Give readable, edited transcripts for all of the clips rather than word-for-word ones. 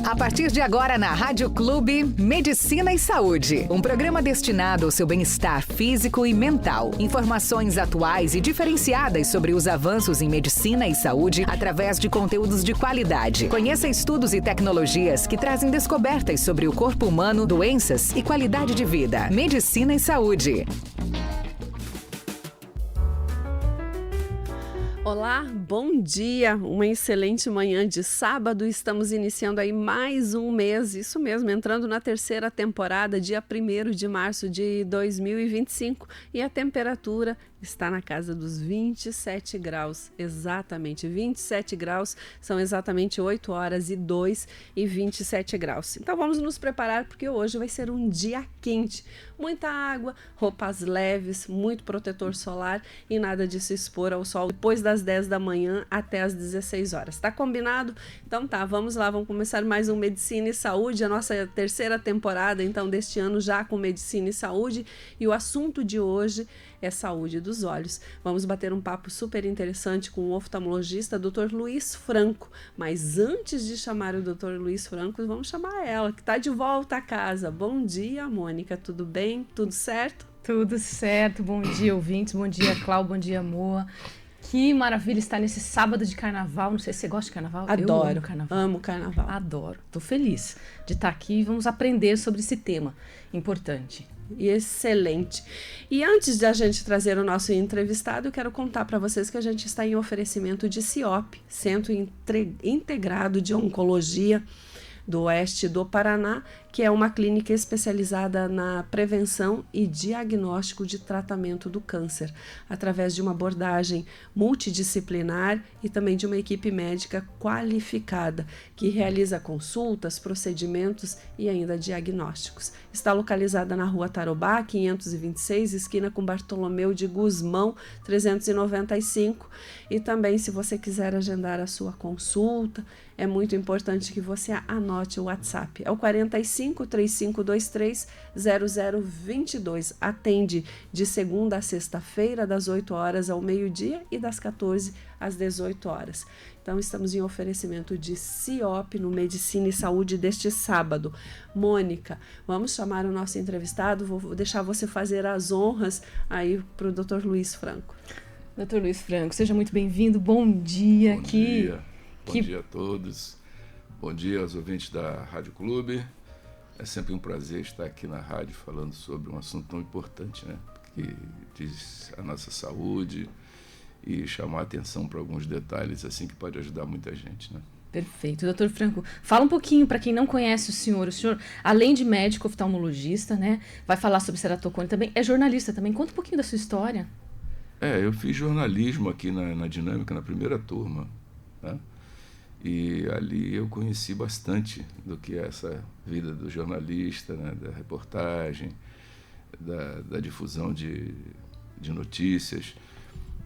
A partir de agora na Rádio Clube, Medicina e Saúde. Um programa destinado ao seu bem-estar físico e mental. Informações atuais e diferenciadas sobre os avanços em medicina e saúde através de conteúdos de qualidade. Conheça estudos e tecnologias que trazem descobertas sobre o corpo humano, doenças e qualidade de vida. Medicina e Saúde. Olá, bom dia, uma excelente manhã de sábado, estamos iniciando aí mais um mês, isso mesmo, entrando na terceira temporada, dia 1º de março de 2025 e a temperatura está na casa dos 27 graus, exatamente, 27 graus, são exatamente 8 horas e 27 graus. Então vamos nos preparar porque hoje vai ser um dia quente, muita água, roupas leves, muito protetor solar e nada de se expor ao sol depois das 10 da manhã até as 16 horas. Tá combinado? Então tá, vamos lá, vamos começar mais um Medicina e Saúde, a nossa terceira temporada então deste ano já com Medicina e Saúde, e o assunto de hoje é saúde dos olhos. Vamos bater um papo super interessante com o oftalmologista Dr. Luiz Franco, mas antes de chamar o Dr. Luiz Franco, vamos chamar ela, que está de volta à casa. Bom dia, Mônica, tudo bem? Tudo certo? Tudo certo, bom dia, ouvintes, bom dia, Cláudio, bom dia, Moa. Que maravilha estar nesse sábado de carnaval. Não sei se você gosta de carnaval. Adoro, eu amo carnaval. Amo carnaval. Adoro, tô feliz de estar aqui e vamos aprender sobre esse tema importante. Excelente. E antes de a gente trazer o nosso entrevistado, eu quero contar para vocês que a gente está em oferecimento de CIOP, Centro Integrado de Oncologia do Oeste do Paraná, que é uma clínica especializada na prevenção e diagnóstico de tratamento do câncer, através de uma abordagem multidisciplinar e também de uma equipe médica qualificada, que realiza consultas, procedimentos e ainda diagnósticos. Está localizada na Rua Tarobá, 526, esquina com Bartolomeu de Gusmão, 395. E também, se você quiser agendar a sua consulta, é muito importante que você anote o WhatsApp. É o 45-3523-0022. Atende de segunda a sexta-feira, das 8 horas ao meio-dia e das 14 às 18 horas. Então, estamos em oferecimento de CIOP no Medicina e Saúde deste sábado. Mônica, vamos chamar o nosso entrevistado. Vou deixar você fazer as honras aí para o Dr. Luiz Franco. Dr. Luiz Franco, seja muito bem-vindo. Bom dia. Bom dia. Bom dia a todos. Bom dia aos ouvintes da Rádio Clube. É sempre um prazer estar aqui na rádio falando sobre um assunto tão importante, né? Que diz a nossa saúde e chamar a atenção para alguns detalhes assim que pode ajudar muita gente, né? Perfeito. Doutor Franco, fala um pouquinho para quem não conhece o senhor, além de médico oftalmologista, né? Vai falar sobre ceratocone também, é jornalista também. Conta um pouquinho da sua história. Eu fiz jornalismo aqui na Dinâmica, na primeira turma, né? E ali eu conheci bastante do que é essa vida do jornalista, né? Da reportagem, da difusão de notícias,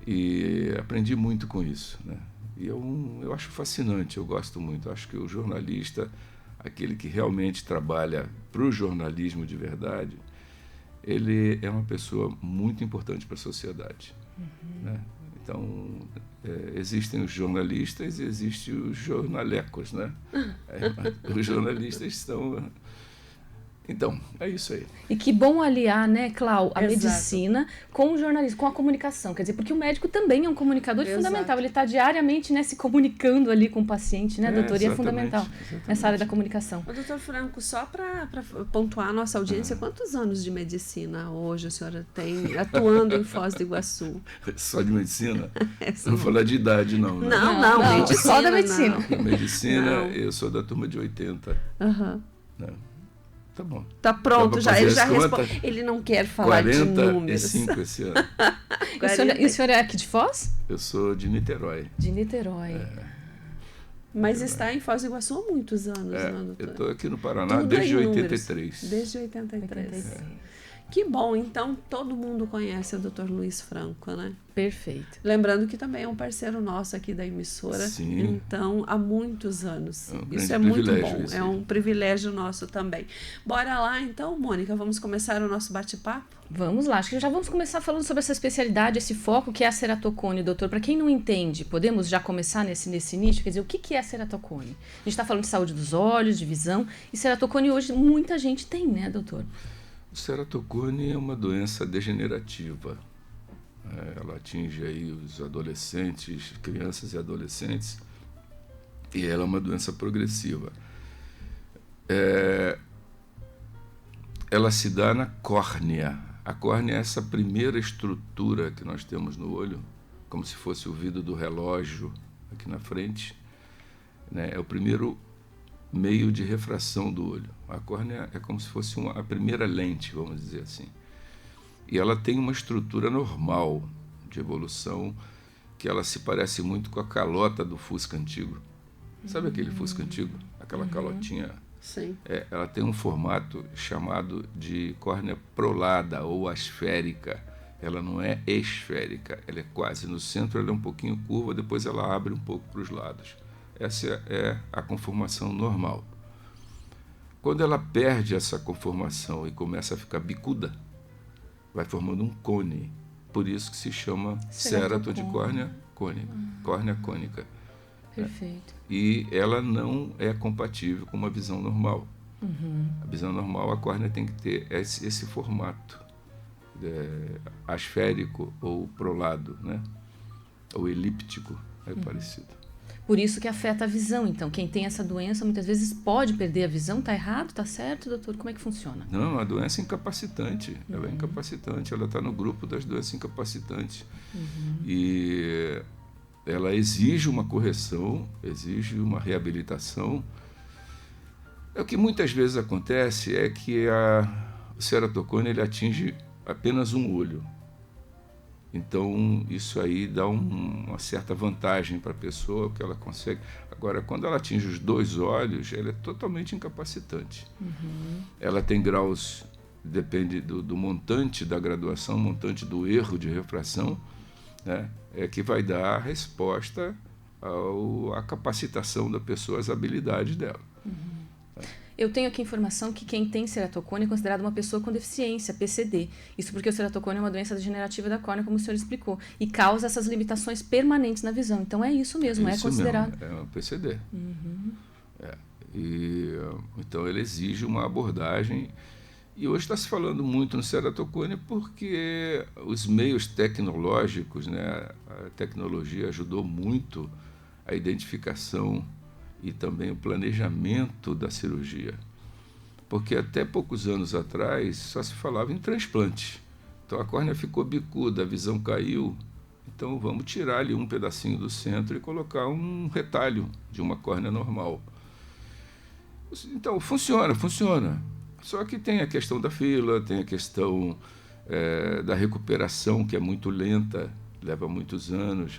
e aprendi muito com isso, né? E eu acho fascinante, eu gosto muito. Eu acho que o jornalista, aquele que realmente trabalha para o jornalismo de verdade, ele é uma pessoa muito importante para a sociedade, né? Então, existem os jornalistas e existem os jornalecos, né? Os jornalistas estão... Então, é isso aí. E que bom aliar, né, Clau, a Exato. medicina com o jornalismo, com a comunicação. Quer dizer, porque o médico também é um comunicador fundamental. Ele está diariamente, né, se comunicando ali com o paciente, né, doutor? E é fundamental nessa área da comunicação. Ô, doutor Franco, só para pontuar a nossa audiência, quantos anos de medicina hoje a senhora tem atuando em Foz do Iguaçu? Só de medicina? Não vou falar de idade, não. Né? Não, medicina, só da medicina. Medicina, eu sou da turma de 80. Né? Tá bom. Tá pronto, ele já responde. Ele não quer falar de números. 45 esse ano. E o senhor é aqui de Foz? Eu sou de Niterói. De Niterói. Mas está em Foz do Iguaçu há muitos anos, né, doutor? Eu estou aqui no Paraná desde 83. Desde 83. Que bom, então todo mundo conhece o Dr. Luiz Franco, né? Perfeito. Lembrando que também é um parceiro nosso aqui da emissora, Sim. Então há muitos anos. Isso é muito bom, é um privilégio nosso também. Bora lá então, Mônica, vamos começar o nosso bate-papo? Vamos lá, acho que já vamos começar falando sobre essa especialidade, esse foco que é a ceratocone, doutor. Para quem não entende, podemos já começar nesse nicho? Quer dizer, o que é a ceratocone? A gente está falando de saúde dos olhos, de visão, e ceratocone hoje muita gente tem, né, doutor? O ceratocone é uma doença degenerativa. Ela atinge aí os adolescentes, crianças e adolescentes, e ela é uma doença progressiva. Ela se dá na córnea. A córnea é essa primeira estrutura que nós temos no olho, como se fosse o vidro do relógio aqui na frente, né? É o primeiro meio de refração do olho. A córnea é como se fosse a primeira lente, vamos dizer assim. E ela tem uma estrutura normal de evolução, que ela se parece muito com a calota do Fusca antigo. Sabe aquele Fusca antigo? Aquela calotinha? Sim. Ela tem um formato chamado de córnea prolada ou asférica. Ela não é esférica, ela é quase no centro, ela é um pouquinho curva, depois ela abre um pouco para os lados. Essa é a conformação normal. Quando ela perde essa conformação e começa a ficar bicuda, vai formando um cone. Por isso que se chama cérato de córnea cônica. Córnea cônica. Perfeito. E ela não é compatível com uma visão normal. A visão normal, a córnea tem que ter esse formato asférico ou prolado, né? Ou elíptico, é parecido. Por isso que afeta a visão, então. Quem tem essa doença muitas vezes pode perder a visão. Tá errado? Tá certo, doutor? Como é que funciona? Não, a doença é incapacitante. Ela é incapacitante. Ela está no grupo das doenças incapacitantes. E ela exige uma correção, exige uma reabilitação. O que muitas vezes acontece é que o ceratocone ele atinge apenas um olho. Então, isso aí dá uma certa vantagem para a pessoa, que ela consegue. Agora, quando ela atinge os 2 olhos, ela é totalmente incapacitante. Ela tem graus, depende do montante da graduação, montante do erro de refração, né? Que vai dar a resposta à capacitação da pessoa, às habilidades dela. Eu tenho aqui informação que quem tem ceratocone é considerado uma pessoa com deficiência, PCD. Isso porque o ceratocone é uma doença degenerativa da córnea, como o senhor explicou, e causa essas limitações permanentes na visão. Então é isso mesmo, é considerado. Mesmo, é um PCD. Então ele exige uma abordagem. E hoje está se falando muito no ceratocone porque os meios tecnológicos, né, a tecnologia ajudou muito a identificação e também o planejamento da cirurgia. Porque até poucos anos atrás só se falava em transplante. Então a córnea ficou bicuda, a visão caiu, então vamos tirar ali um pedacinho do centro e colocar um retalho de uma córnea normal. Então funciona. Só que tem a questão da fila, tem a questão da recuperação, que é muito lenta, leva muitos anos,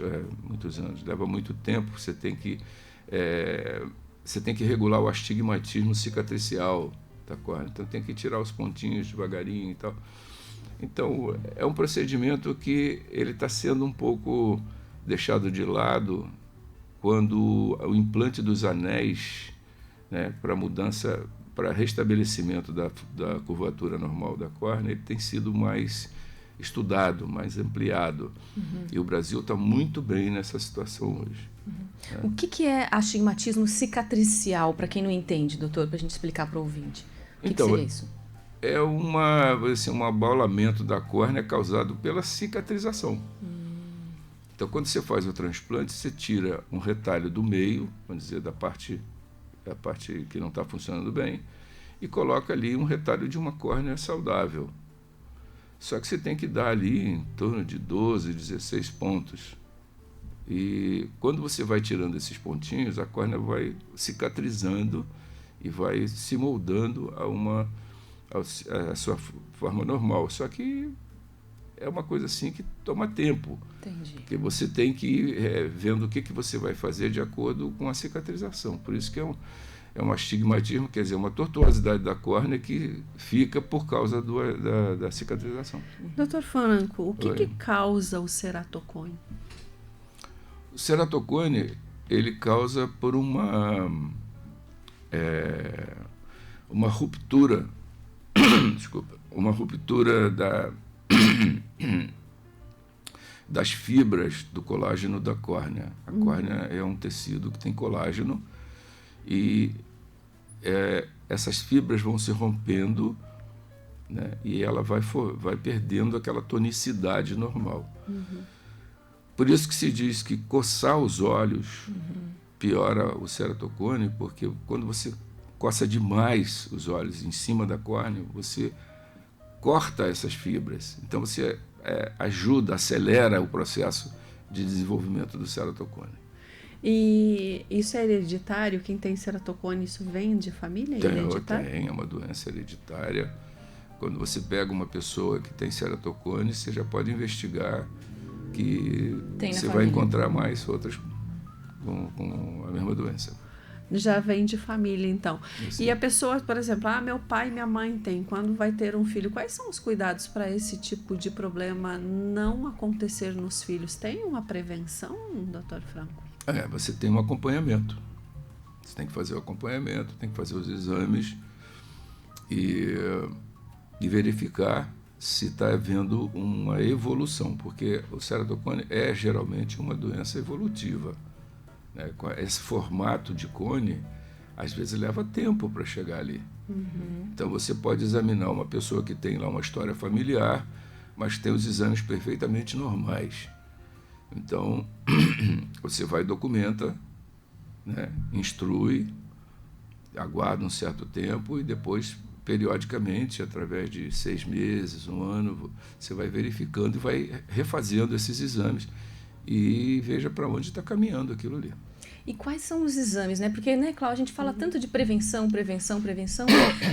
leva muito tempo, você tem que regular o astigmatismo cicatricial da córnea, então tem que tirar os pontinhos devagarinho e tal. Então é um procedimento que ele está sendo um pouco deixado de lado quando o implante dos anéis, né, para restabelecimento da curvatura normal da córnea, ele tem sido mais estudado, mais ampliado. E o Brasil está muito bem nessa situação hoje. O que é astigmatismo cicatricial, para quem não entende, doutor, para a gente explicar para o ouvinte? O que seria isso? É um abaulamento da córnea causado pela cicatrização. Então, quando você faz o transplante, você tira um retalho do meio, vamos dizer, da parte que não está funcionando bem, e coloca ali um retalho de uma córnea saudável. Só que você tem que dar ali em torno de 12, 16 pontos. E quando você vai tirando esses pontinhos, a córnea vai cicatrizando e vai se moldando a sua forma normal. Só que é uma coisa assim que toma tempo. Entendi. Porque você tem que ir vendo o que você vai fazer de acordo com a cicatrização. Por isso que é um astigmatismo, quer dizer, uma tortuosidade da córnea que fica por causa da cicatrização. Dr. Franco, o que causa o ceratocone? O ceratocone, ele causa por uma ruptura, desculpa, uma ruptura das fibras do colágeno da córnea. A córnea é um tecido que tem colágeno e essas fibras vão se rompendo, né, e ela vai perdendo aquela tonicidade normal. Por isso que se diz que coçar os olhos piora o ceratocone, porque quando você coça demais os olhos em cima da córnea, você corta essas fibras. Então você acelera o processo de desenvolvimento do ceratocone. E isso é hereditário? Quem tem ceratocone, isso vem de família? Tem, é uma doença hereditária. Quando você pega uma pessoa que tem ceratocone, você já pode investigar que você vai encontrar mais outras com a mesma doença. Já vem de família, então. Isso. E a pessoa, por exemplo, meu pai e minha mãe têm, quando vai ter um filho, quais são os cuidados para esse tipo de problema não acontecer nos filhos? Tem uma prevenção, Dr. Franco? Você tem um acompanhamento. Você tem que fazer o acompanhamento, tem que fazer os exames e verificar se está havendo uma evolução, porque o ceratocone é geralmente uma doença evolutiva. Né? Esse formato de cone, às vezes leva tempo para chegar ali. Então você pode examinar uma pessoa que tem lá uma história familiar, mas tem os exames perfeitamente normais. Então você vai, documenta, né? Instrui, aguarda um certo tempo e depois, periodicamente, através de 6 meses, 1 ano, você vai verificando e vai refazendo esses exames e veja para onde está caminhando aquilo ali. E quais são os exames, né? Porque, né, Cláudia, a gente fala tanto de prevenção,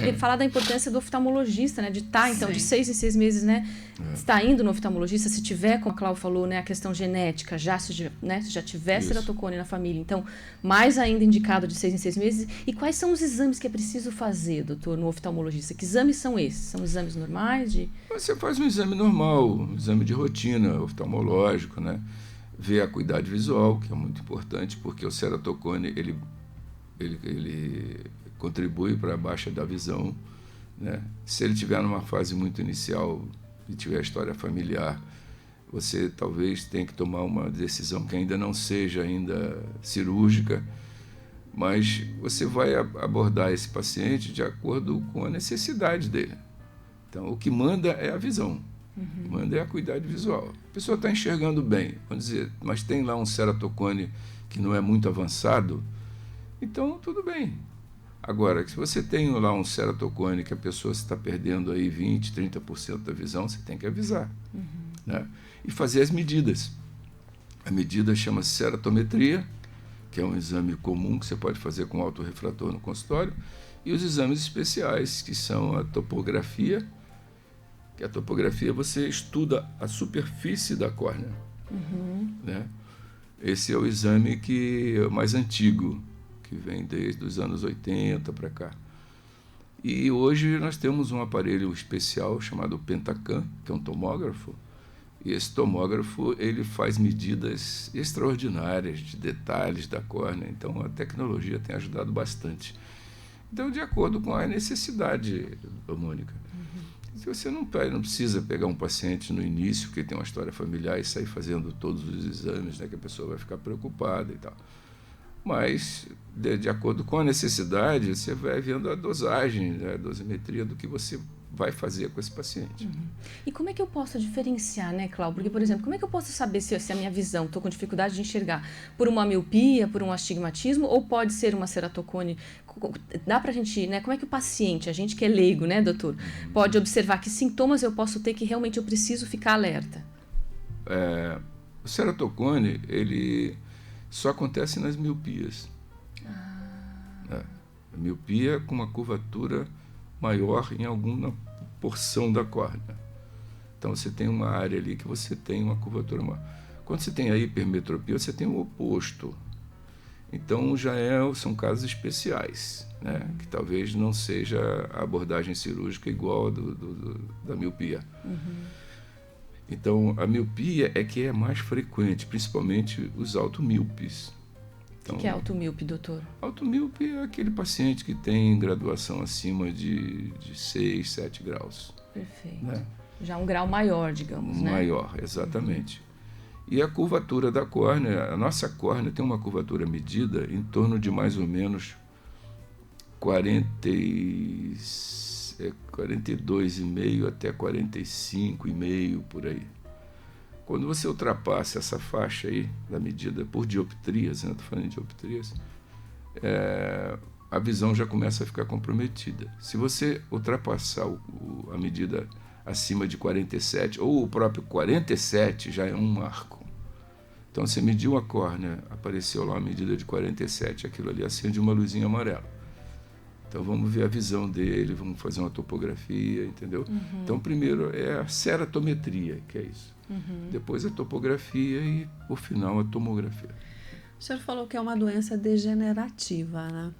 e falar da importância do oftalmologista, né? De estar, então, de 6 em 6 meses, né? Está indo no oftalmologista, se tiver, como a Cláudia falou, né? A questão genética, se já tiver ceratocone na família, então, mais ainda indicado de 6 em 6 meses. E quais são os exames que é preciso fazer, doutor, no oftalmologista? Que exames são esses? São exames normais? Você faz um exame normal, um exame de rotina oftalmológico, né? Ver a acuidade visual, que é muito importante, porque o ceratocone ele contribui para a baixa da visão, né? Se ele estiver numa fase muito inicial e tiver história familiar, você talvez tenha que tomar uma decisão que ainda não seja cirúrgica, mas você vai abordar esse paciente de acordo com a necessidade dele. Então, o que manda é a visão. Manda é a acuidade visual. A pessoa está enxergando bem, vamos dizer, mas tem lá um ceratocone que não é muito avançado, então tudo bem. Agora, se você tem lá um ceratocone que a pessoa está perdendo aí 20%, 30% da visão, você tem que avisar. Né? E fazer as medidas. A medida chama-se ceratometria, que é um exame comum que você pode fazer com autorrefrator no consultório, e os exames especiais, que são a topografia. Que a topografia, você estuda a superfície da córnea. Né? Esse é o exame que é o mais antigo, que vem desde os anos 80 para cá. E hoje nós temos um aparelho especial chamado Pentacam, que é um tomógrafo, e esse tomógrafo ele faz medidas extraordinárias de detalhes da córnea, então a tecnologia tem ajudado bastante. Então, de acordo com a necessidade, Mônica. Se você não precisa pegar um paciente no início que tem uma história familiar e sair fazendo todos os exames, né, que a pessoa vai ficar preocupada e tal. Mas, de acordo com a necessidade, você vai vendo a dosagem, né, a dosimetria do que você vai fazer com esse paciente. E como é que eu posso diferenciar, né, Cláudia? Porque, por exemplo, como é que eu posso saber se a minha visão, estou com dificuldade de enxergar, por uma miopia, por um astigmatismo, ou pode ser uma ceratocone? Dá pra gente, né, como é que o paciente, a gente que é leigo, né, doutor, pode observar que sintomas eu posso ter que realmente eu preciso ficar alerta? O ceratocone, ele só acontece nas miopias. A miopia com uma curvatura maior em alguma porção da córnea. Então você tem uma área ali que você tem uma curvatura maior. Quando você tem a hipermetropia, você tem o oposto. Então são casos especiais, né? Que talvez não seja a abordagem cirúrgica igual a da miopia. Então, a miopia é que é mais frequente, principalmente os automíopes. Então, O que é automíope, doutor? automíope é aquele paciente que tem graduação acima de 6, 7 graus. Perfeito. Né? Já um grau maior, digamos, né? Maior, exatamente. E a curvatura da córnea, a nossa córnea tem uma curvatura medida em torno de mais ou menos 42,5 até 45,5 por aí. Quando você ultrapassa essa faixa aí da medida por dioptrias, né? Estou falando de dioptrias, a visão já começa a ficar comprometida. Se você ultrapassar a medida acima de 47, ou o próprio 47 já é um marco. Então, você mediu a córnea, apareceu lá uma medida de 47, aquilo ali acende uma luzinha amarela. Então, vamos ver a visão dele, vamos fazer uma topografia, entendeu? Então, primeiro é a ceratometria, que é isso. Depois a topografia e, por final, a tomografia. O senhor falou que é uma doença degenerativa, né?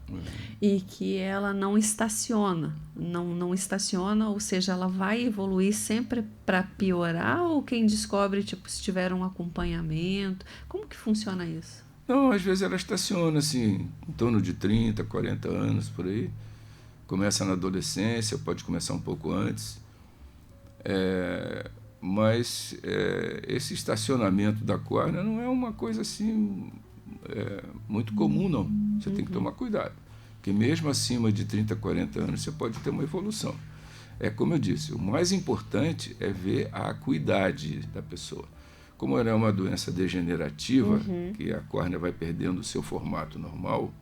E que ela não estaciona. Não estaciona, ou seja, ela vai evoluir sempre para piorar, ou quem descobre, tipo, se tiver um acompanhamento? Como que funciona isso? Não, às vezes ela estaciona, assim, em torno de 30, 40 anos, por aí. Começa na adolescência, pode começar um pouco antes. Mas esse estacionamento da córnea não é uma coisa assim muito comum, não. Você tem que tomar cuidado, porque mesmo acima de 30, 40 anos você pode ter uma evolução. É como eu disse, o mais importante é ver a acuidade da pessoa. Como ela é uma doença degenerativa, que a córnea vai perdendo o seu formato normal,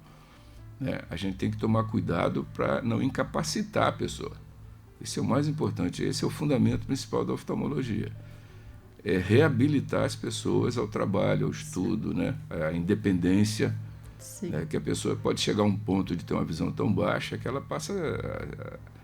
né, a gente tem que tomar cuidado para não incapacitar a pessoa. Esse é o mais importante, esse é o fundamento principal da oftalmologia. É reabilitar as pessoas ao trabalho, ao estudo, né? A independência, né? Que a pessoa pode chegar a um ponto de ter uma visão tão baixa que ela passa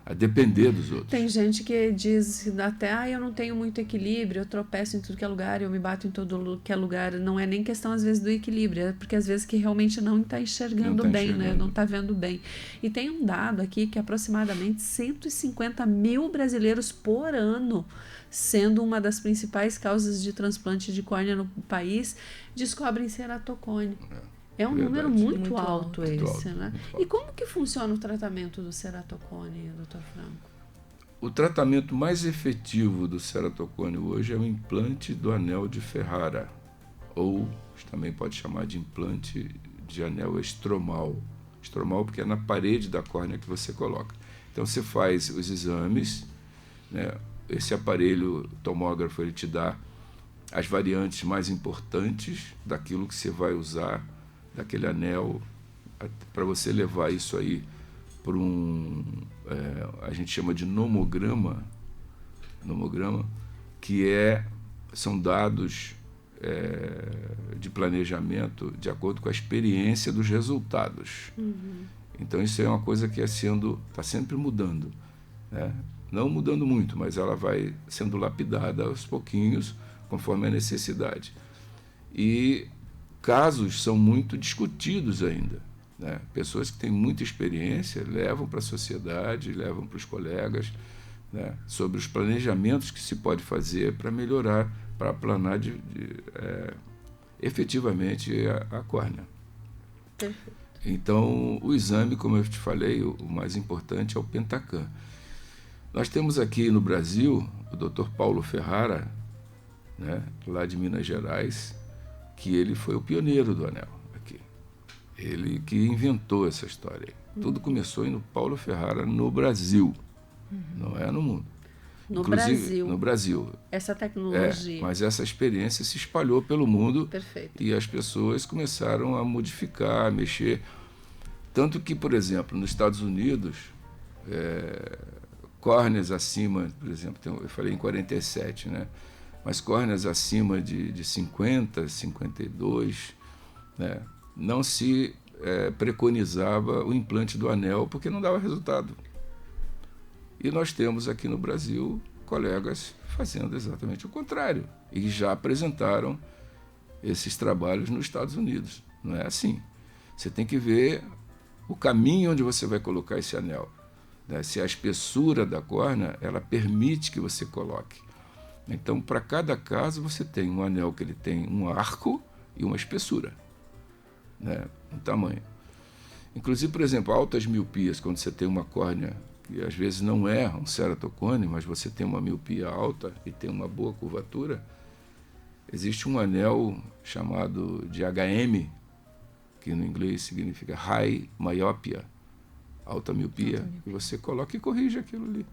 a depender dos outros. Tem gente que diz até, eu não tenho muito equilíbrio, eu tropeço em tudo que é lugar, eu me bato em todo que é lugar. Não é nem questão, às vezes, do equilíbrio, é porque, às vezes, que realmente não está enxergando bem, né? Não está vendo bem. E tem um dado aqui que aproximadamente 150 mil brasileiros por ano, sendo uma das principais causas de transplante de córnea no país, descobrem ceratocone. É um número muito alto esse, né? E como que funciona o tratamento do ceratocone, doutor Franco? O tratamento mais efetivo do ceratocone hoje é o implante do anel de Ferrara, ou também pode chamar de implante de anel estromal. Estromal porque é na parede da córnea que você coloca. Então você faz os exames, né? Esse aparelho tomógrafo ele te dá as variantes mais importantes daquilo que você vai usar, daquele anel, para você levar isso aí para a gente chama de nomograma, que são dados de planejamento de acordo com a experiência dos resultados. Então isso é uma coisa que está sempre mudando, né? Não mudando muito, mas ela vai sendo lapidada aos pouquinhos, conforme a necessidade. E casos são muito discutidos ainda, né? Pessoas que têm muita experiência levam para a sociedade, levam para os colegas, né? Sobre os planejamentos que se pode fazer para melhorar, para aplanar efetivamente a córnea. Perfeito. Então, o exame, como eu te falei, o mais importante é o Pentacam. Nós temos aqui no Brasil o Dr. Paulo Ferrara, né? Lá de Minas Gerais, que ele foi o pioneiro do anel aqui. Ele que inventou essa história. Tudo começou no Paulo Ferrara no Brasil, não é no mundo. Inclusive, no Brasil. Essa tecnologia. Mas essa experiência se espalhou pelo mundo. Perfeito. E as pessoas começaram a modificar, a mexer. Tanto que, por exemplo, nos Estados Unidos, córneas acima, por exemplo, eu falei em 47, né? Mas córneas acima de 50, 52, né? Não se preconizava o implante do anel porque não dava resultado. E nós temos aqui no Brasil colegas fazendo exatamente o contrário e já apresentaram esses trabalhos nos Estados Unidos. Não é assim. Você tem que ver o caminho onde você vai colocar esse anel, né? Se a espessura da córnea, ela permite que você coloque. Então, para cada caso, você tem um anel que ele tem um arco e uma espessura, né? Um tamanho. Inclusive, por exemplo, altas miopias, quando você tem uma córnea que às vezes não é um ceratocone, mas você tem uma miopia alta e tem uma boa curvatura, existe um anel chamado de HM, que no inglês significa High Myopia, alta miopia, e você coloca e corrige aquilo ali,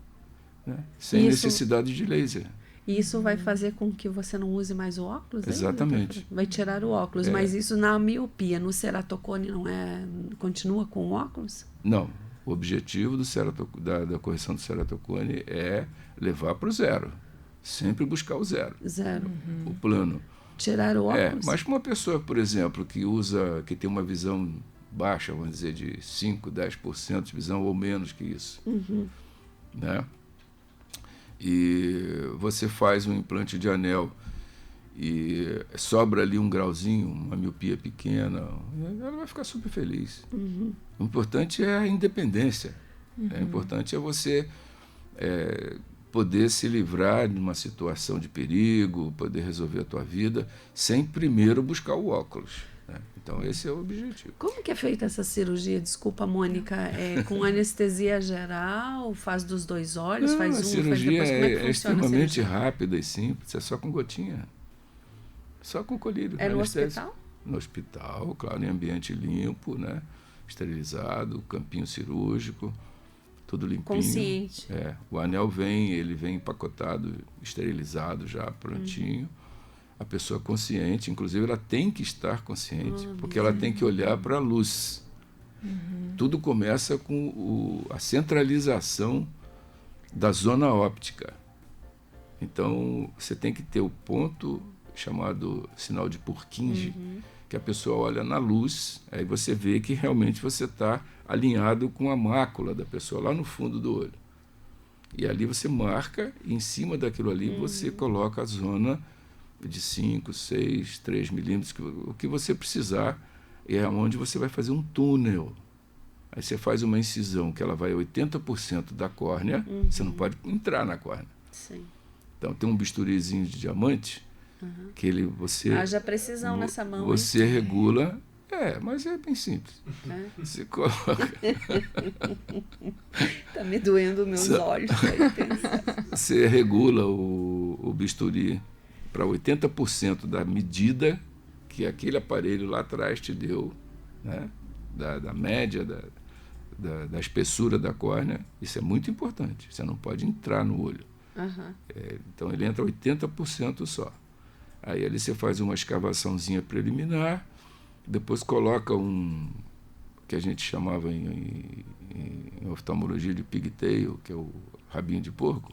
né? Sem necessidade de laser. E isso vai fazer com que você não use mais o óculos? Exatamente. Vai tirar o óculos, mas isso na miopia, no ceratocone continua com o óculos? Não. O objetivo da correção do ceratocone é levar para o zero. Sempre buscar o zero. Zero. O plano. Tirar o óculos? Mas para uma pessoa, por exemplo, que tem uma visão baixa, vamos dizer, de 5, 10% de visão ou menos que isso, né? E você faz um implante de anel e sobra ali um grauzinho, uma miopia pequena, ela vai ficar super feliz. O importante é a independência. O importante é você poder se livrar de uma situação de perigo, poder resolver a tua vida, sem primeiro buscar o óculos, né? Então, esse é o objetivo. Como que é feita essa cirurgia? Desculpa, Mônica, com anestesia geral? Faz dos dois olhos? Faz a cirurgia faz depois? Como é que funciona extremamente rápida e simples, é só com gotinha. Só com colírio. É no hospital? No hospital, claro, em ambiente limpo, né? Esterilizado, campinho cirúrgico, tudo limpinho. Consciente. O anel ele vem empacotado, esterilizado já, prontinho. A pessoa consciente, inclusive ela tem que estar consciente, porque ela tem que olhar para a luz. Tudo começa com a centralização da zona óptica. Então, você tem que ter o ponto chamado sinal de Purkinje, que a pessoa olha na luz, aí você vê que realmente você está alinhado com a mácula da pessoa, lá no fundo do olho. E ali você marca, e em cima daquilo ali você coloca a zona de 5, 6, 3 milímetros, o que você precisar, é onde você vai fazer um túnel. Aí você faz uma incisão que ela vai a 80% da córnea, você não pode entrar na córnea. Sim. Então tem um bisturizinho de diamante, que você... Haja precisão nessa mão. Você regula... mas é bem simples. Você coloca... Tá me doendo meus olhos. Você regula o bisturi para 80% da medida que aquele aparelho lá atrás te deu, né? Da média, da espessura da córnea. Isso é muito importante. Você não pode entrar no olho. Então ele entra 80% só. Aí ali você faz uma escavaçãozinha preliminar, depois coloca que a gente chamava em oftalmologia de pigtail, que é o rabinho de porco,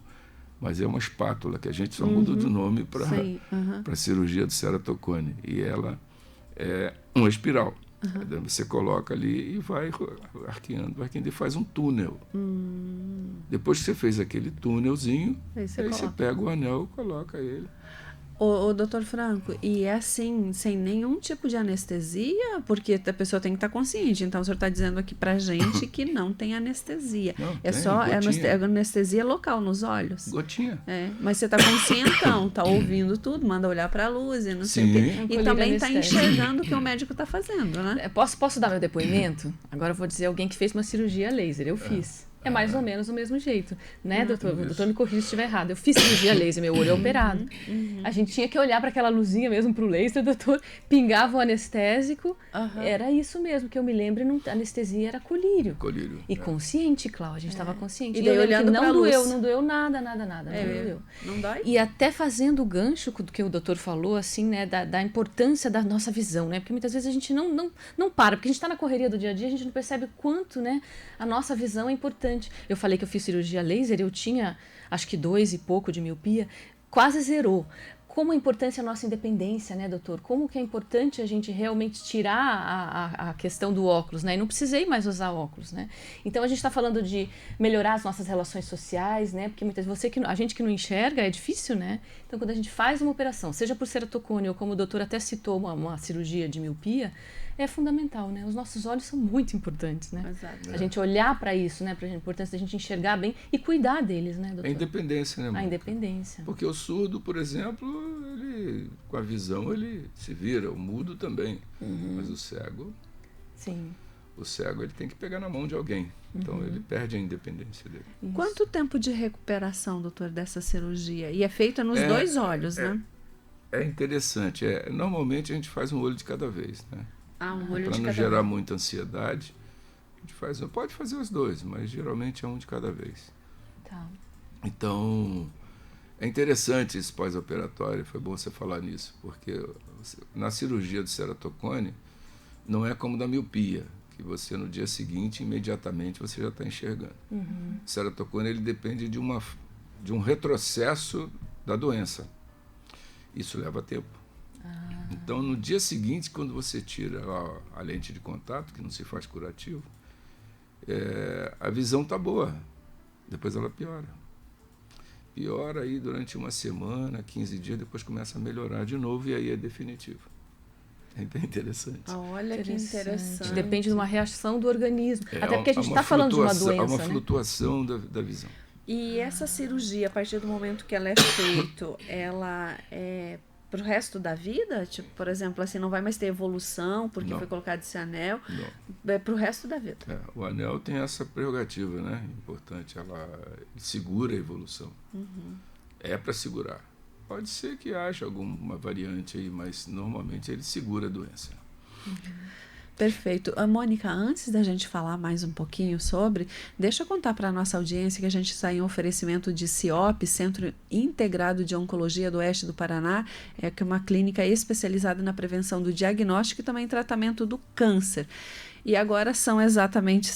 mas é uma espátula que a gente só muda de nome para a cirurgia do ceratocone. E ela é uma espiral. Você coloca ali e vai arqueando e faz um túnel. Depois que você fez aquele túnelzinho, aí você pega o anel e coloca ele. Ô, doutor Franco, e é assim, sem nenhum tipo de anestesia? Porque a pessoa tem que estar consciente. Então, o senhor está dizendo aqui pra gente que não tem anestesia. Só anestesia local nos olhos? Gotinha. Mas você está conscientão, está ouvindo tudo, manda olhar para a luz e não sei o quê. E também está enxergando o que o médico está fazendo, né? Posso dar meu depoimento? Agora eu vou dizer alguém que fez uma cirurgia laser. Eu fiz. É mais ou menos do mesmo jeito, né, doutor? O doutor me corrija se estiver errado. Eu fiz cirurgia laser, meu olho é operado. A gente tinha que olhar para aquela luzinha mesmo, para o laser, doutor, pingava o anestésico. Era isso mesmo, que eu me lembro, a anestesia era colírio. E consciente, Cláudia, a gente estava consciente. E daí olhando não doeu nada, não doeu. Não dói? E até fazendo o gancho do que o doutor falou, assim, né, da importância da nossa visão, né? Porque muitas vezes a gente não para, porque a gente está na correria do dia a dia, a gente não percebe quanto, né, a nossa visão é importante. Eu falei que eu fiz cirurgia laser, eu tinha acho que 2 e pouco de miopia, quase zerou. Como a importância da nossa independência, né, doutor? Como que é importante a gente realmente tirar a questão do óculos, né? E não precisei mais usar óculos, né? Então a gente está falando de melhorar as nossas relações sociais, né? Porque muitas vezes a gente que não enxerga é difícil, né? Então quando a gente faz uma operação, seja por ceratocone ou como o doutor até citou uma cirurgia de miopia, é fundamental, né? Os nossos olhos são muito importantes, né? Exato. A gente olhar para isso, né? Para a importância da gente enxergar bem e cuidar deles, né, doutor? A independência, né, Mônica? A independência. Porque o surdo, por exemplo, ele, com a visão, ele se vira, o mudo também. Mas o cego, Sim. ele tem que pegar na mão de alguém. Então ele perde a independência dele. Isso. Quanto tempo de recuperação, doutor, dessa cirurgia? E é feita nos 2 olhos, né? É interessante. Normalmente a gente faz um olho de cada vez, né? Um olho Para de não cada gerar vez. muita ansiedade, a gente pode fazer os 2, mas geralmente é um de cada vez. Tá. Então, é interessante esse pós-operatório, foi bom você falar nisso, porque na cirurgia do ceratocone não é como da miopia, que você no dia seguinte, imediatamente, você já está enxergando. O ceratocone ele depende de um retrocesso da doença. Isso leva tempo. Então, no dia seguinte, quando você tira a lente de contato, que não se faz curativo, a visão está boa. Depois ela piora. Piora aí durante uma semana, 15 dias, depois começa a melhorar de novo e aí é definitivo. É bem interessante. Olha que interessante. Depende de uma reação do organismo. Até porque a gente está falando de uma doença, há uma né? flutuação da visão. E essa cirurgia, a partir do momento que ela é feita, ela é pro resto da vida? Tipo, por exemplo, assim, não vai mais ter evolução porque Não. foi colocado esse anel? Não. É pro resto da vida. O anel tem essa prerrogativa, né? Importante, ela segura a evolução. É para segurar. Pode ser que haja alguma variante aí, mas normalmente ele segura a doença. Perfeito. Mônica, antes da gente falar mais um pouquinho sobre, deixa eu contar para a nossa audiência que a gente está em oferecimento de CIOP, Centro Integrado de Oncologia do Oeste do Paraná, que é uma clínica especializada na prevenção do diagnóstico e também tratamento do câncer. E agora são exatamente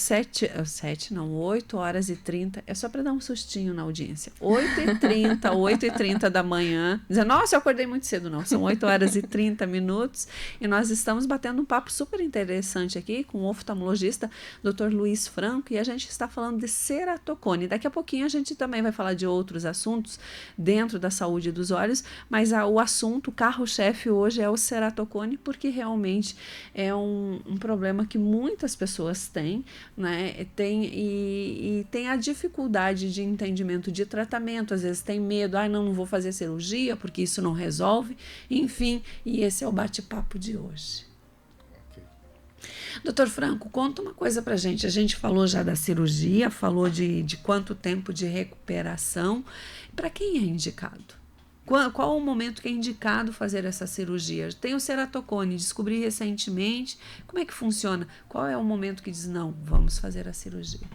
8 horas e 30, é só para dar um sustinho na audiência, 8h30 da manhã, dizendo, nossa, eu acordei muito cedo, não, são 8 horas e 30 minutos, e nós estamos batendo um papo super interessante aqui com o oftalmologista Dr. Luiz Franco, e a gente está falando de ceratocone. Daqui a pouquinho a gente também vai falar de outros assuntos dentro da saúde dos olhos, mas o assunto, o carro-chefe hoje é o ceratocone, porque realmente é um problema que muitas pessoas têm, né? Tem a dificuldade de entendimento de tratamento, às vezes tem medo, não vou fazer cirurgia porque isso não resolve, enfim, e esse é o bate-papo de hoje. Doutor Franco, conta uma coisa pra gente. A gente falou já da cirurgia, falou de quanto tempo de recuperação. Para quem é indicado? Qual o momento que é indicado fazer essa cirurgia? Tem o ceratocone, descobri recentemente. Como é que funciona? Qual é o momento que diz, não, vamos fazer a cirurgia?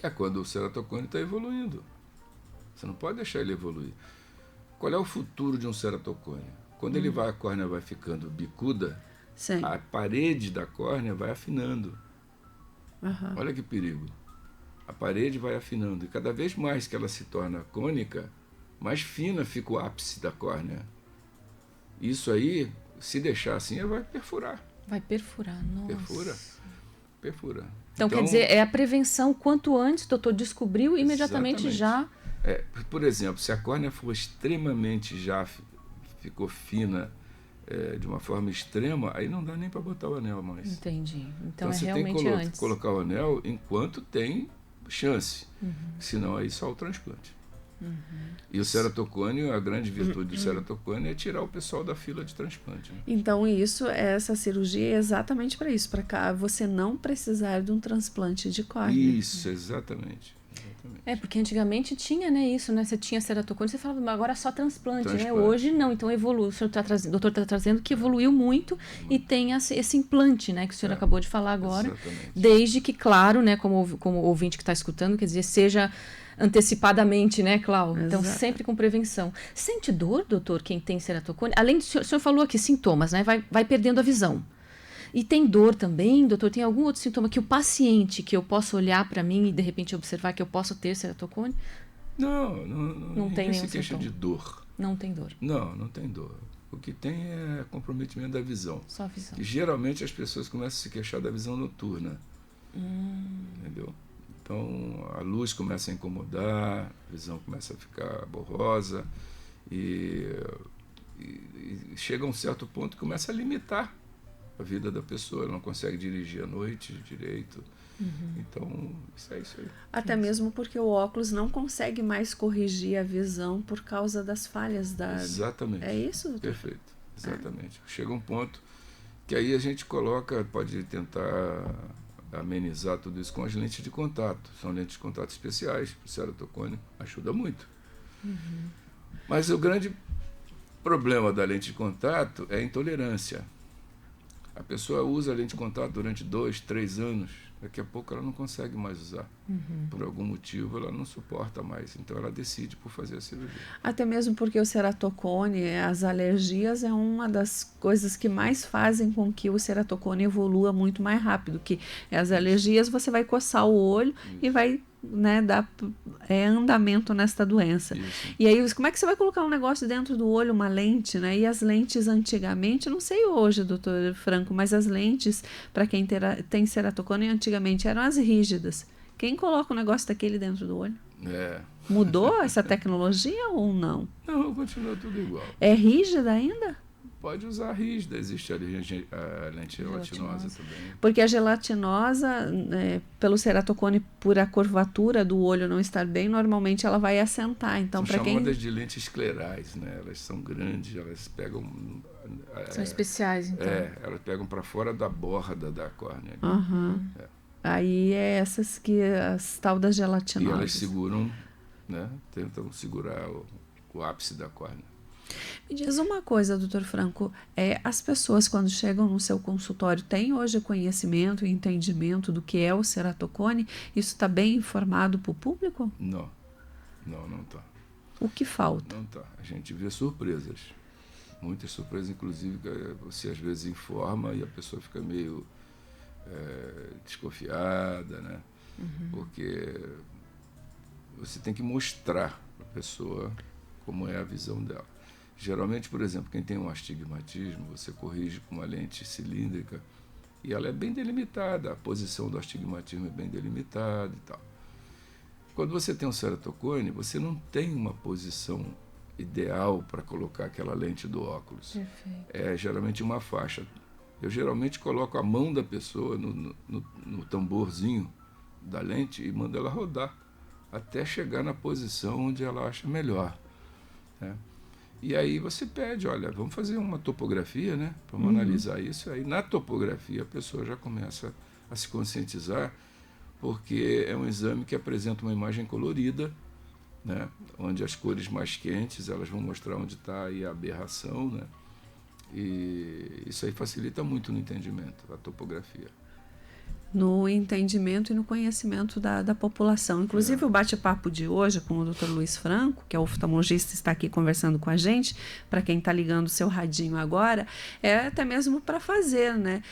É quando o ceratocone está evoluindo. Você não pode deixar ele evoluir. Qual é o futuro de um ceratocone? Quando a córnea vai ficando bicuda, Sim. a parede da córnea vai afinando. Olha que perigo. A parede vai afinando. E cada vez mais que ela se torna cônica, mais fina fica o ápice da córnea. Isso aí, se deixar assim, vai perfurar. Vai perfurar, nossa. Perfura. Então, quer dizer, é a prevenção. Quanto antes o doutor descobriu, imediatamente exatamente. já... Por exemplo, se a córnea for extremamente ficou fina de uma forma extrema, aí não dá nem para botar o anel mais. Entendi. Então é você realmente tem que antes. colocar o anel enquanto tem chance. Senão aí só o transplante. E o ceratocone, a grande virtude do ceratocone é tirar o pessoal da fila de transplante. Né? Então, essa cirurgia é exatamente para isso, para você não precisar de um transplante de córnea. Isso, exatamente. Porque antigamente tinha, né, isso, né? Você tinha ceratocone, você falava, mas agora é só transplante, né? Transplante. Hoje não, então evolui. O doutor está trazendo que evoluiu muito e tem esse implante, né, que o senhor acabou de falar agora. Exatamente. Desde que, claro, né, como o ouvinte que está escutando, quer dizer, seja antecipadamente, né, Clau? Então, sempre com prevenção. Sente dor, doutor, quem tem ceratocone? Além do o senhor falou aqui sintomas, né? Vai perdendo a visão. E tem dor também, doutor? Tem algum outro sintoma que o paciente, que eu possa olhar para mim e de repente observar que eu posso ter ceratocone? Não tem nenhum se queixa sintoma. de dor. Não tem dor. Não tem dor. O que tem é comprometimento da visão. Só a visão. Que geralmente as pessoas começam a se queixar da visão noturna. Entendeu? Então a luz começa a incomodar, a visão começa a ficar borrosa e chega a um certo ponto que começa a limitar a vida da pessoa. Ela não consegue dirigir à noite direito. Então, isso aí. Até mesmo porque o óculos não consegue mais corrigir a visão por causa das falhas da... Exatamente. É isso, doutor? Perfeito, exatamente. Chega um ponto que aí a gente pode tentar amenizar tudo isso com as lentes de contato. São lentes de contato especiais, o ceratocone ajuda muito. Mas o grande problema da lente de contato é a intolerância. A pessoa usa a lente de contato durante 2, 3 anos, daqui a pouco ela não consegue mais usar. Por algum motivo ela não suporta mais, então ela decide por fazer a cirurgia. Até mesmo porque o ceratocone, as alergias, é uma das coisas que mais fazem com que o ceratocone evolua muito mais rápido, que as alergias você vai coçar o olho e vai, né, dar andamento nesta doença. Isso. E aí, como é que você vai colocar um negócio dentro do olho, uma lente, né? E as lentes antigamente, não sei hoje, doutor Franco, mas as lentes, para quem tem ceratocone, antigamente eram as rígidas. Quem coloca um negócio daquele dentro do olho? Mudou essa tecnologia ou não? Não, continua tudo igual. É rígida ainda? Pode usar rígida, existe a lente gelatinosa também. Porque a gelatinosa, pelo ceratocone, por a curvatura do olho não estar bem, normalmente ela vai assentar. Então, são chamadas chamadas de lentes esclerais, né? Elas são grandes, elas pegam... São especiais, então. Elas pegam para fora da borda da córnea. Aí é essas que as tal das gelatinosas. E elas seguram, né? Tentam segurar o ápice da córnea. Me diz uma coisa, doutor Franco, as pessoas quando chegam no seu consultório têm hoje conhecimento e entendimento do que é o ceratocone? Isso está bem informado para o público? Não está. O que falta? Não está. A gente vê surpresas, muitas surpresas, inclusive você às vezes informa e a pessoa fica meio desconfiada, né? Porque você tem que mostrar para a pessoa como é a visão dela. Geralmente, por exemplo, quem tem um astigmatismo, você corrige com uma lente cilíndrica e ela é bem delimitada, a posição do astigmatismo é bem delimitada e tal. Quando você tem um ceratocone, você não tem uma posição ideal para colocar aquela lente do óculos. Perfeito. É geralmente uma faixa. Eu geralmente coloco a mão da pessoa no tamborzinho da lente e mando ela rodar até chegar na posição onde ela acha melhor, né? E aí você pede, olha, vamos fazer uma topografia, né? Vamos analisar isso. Aí na topografia a pessoa já começa a se conscientizar, porque é um exame que apresenta uma imagem colorida, né? Onde as cores mais quentes elas vão mostrar onde está aí a aberração, né? E isso aí facilita muito no entendimento, a topografia. No entendimento e no conhecimento da população. Inclusive, o bate-papo de hoje com o Dr. Luiz Franco, que é oftalmologista, está aqui conversando com a gente, para quem está ligando o seu radinho agora, é até mesmo para fazer, né?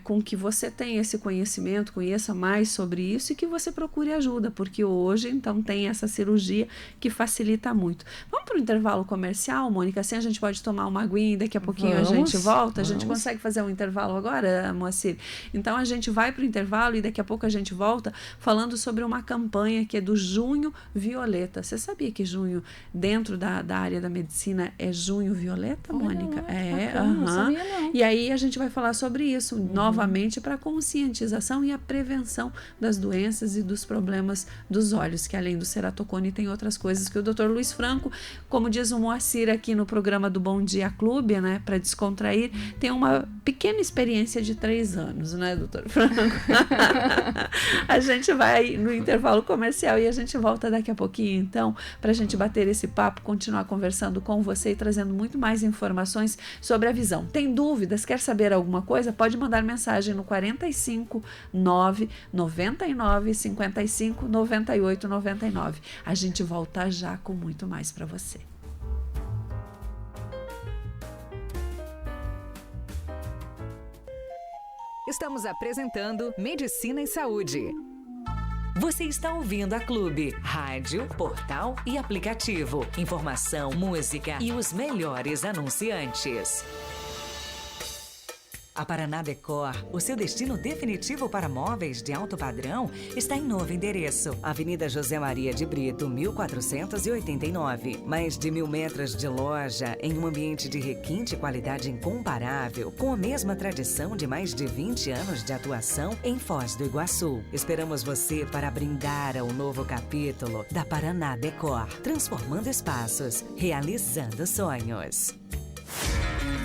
Com que você tenha esse conhecimento, conheça mais sobre isso e que você procure ajuda, porque hoje, então, tem essa cirurgia que facilita muito. Vamos para o intervalo comercial, Mônica? Assim a gente pode tomar uma aguinha e daqui a pouquinho a gente volta. A gente consegue fazer um intervalo agora, Moacir? Então, a gente vai para o intervalo e daqui a pouco a gente volta falando sobre uma campanha que é do Junho Violeta. Você sabia que junho, dentro da área da medicina, é Junho Violeta, Mônica? Não sabia não. E aí a gente vai falar sobre isso novamente para conscientização e a prevenção das doenças e dos problemas dos olhos, que além do ceratocone tem outras coisas que o Dr. Luiz Franco, como diz o Moacir aqui no programa do Bom Dia Clube, né, para descontrair, tem uma pequena experiência de 3 anos, né, Dr. Franco? A gente vai no intervalo comercial e a gente volta daqui a pouquinho, então, para a gente bater esse papo, continuar conversando com você e trazendo muito mais informações sobre a visão. Tem dúvidas? Quer saber alguma coisa? Pode mandar mensagem no 45 9 99 55 98 99. A gente volta já com muito mais para você. Estamos apresentando Medicina e Saúde. Você está ouvindo a Clube. Rádio, portal e aplicativo. Informação, música e os melhores anunciantes. A Paraná Decor, o seu destino definitivo para móveis de alto padrão, está em novo endereço. Avenida José Maria de Brito, 1489. Mais de 1.000 metros de loja em um ambiente de requinte e qualidade incomparável, com a mesma tradição de mais de 20 anos de atuação em Foz do Iguaçu. Esperamos você para brindar ao novo capítulo da Paraná Decor, transformando espaços, realizando sonhos.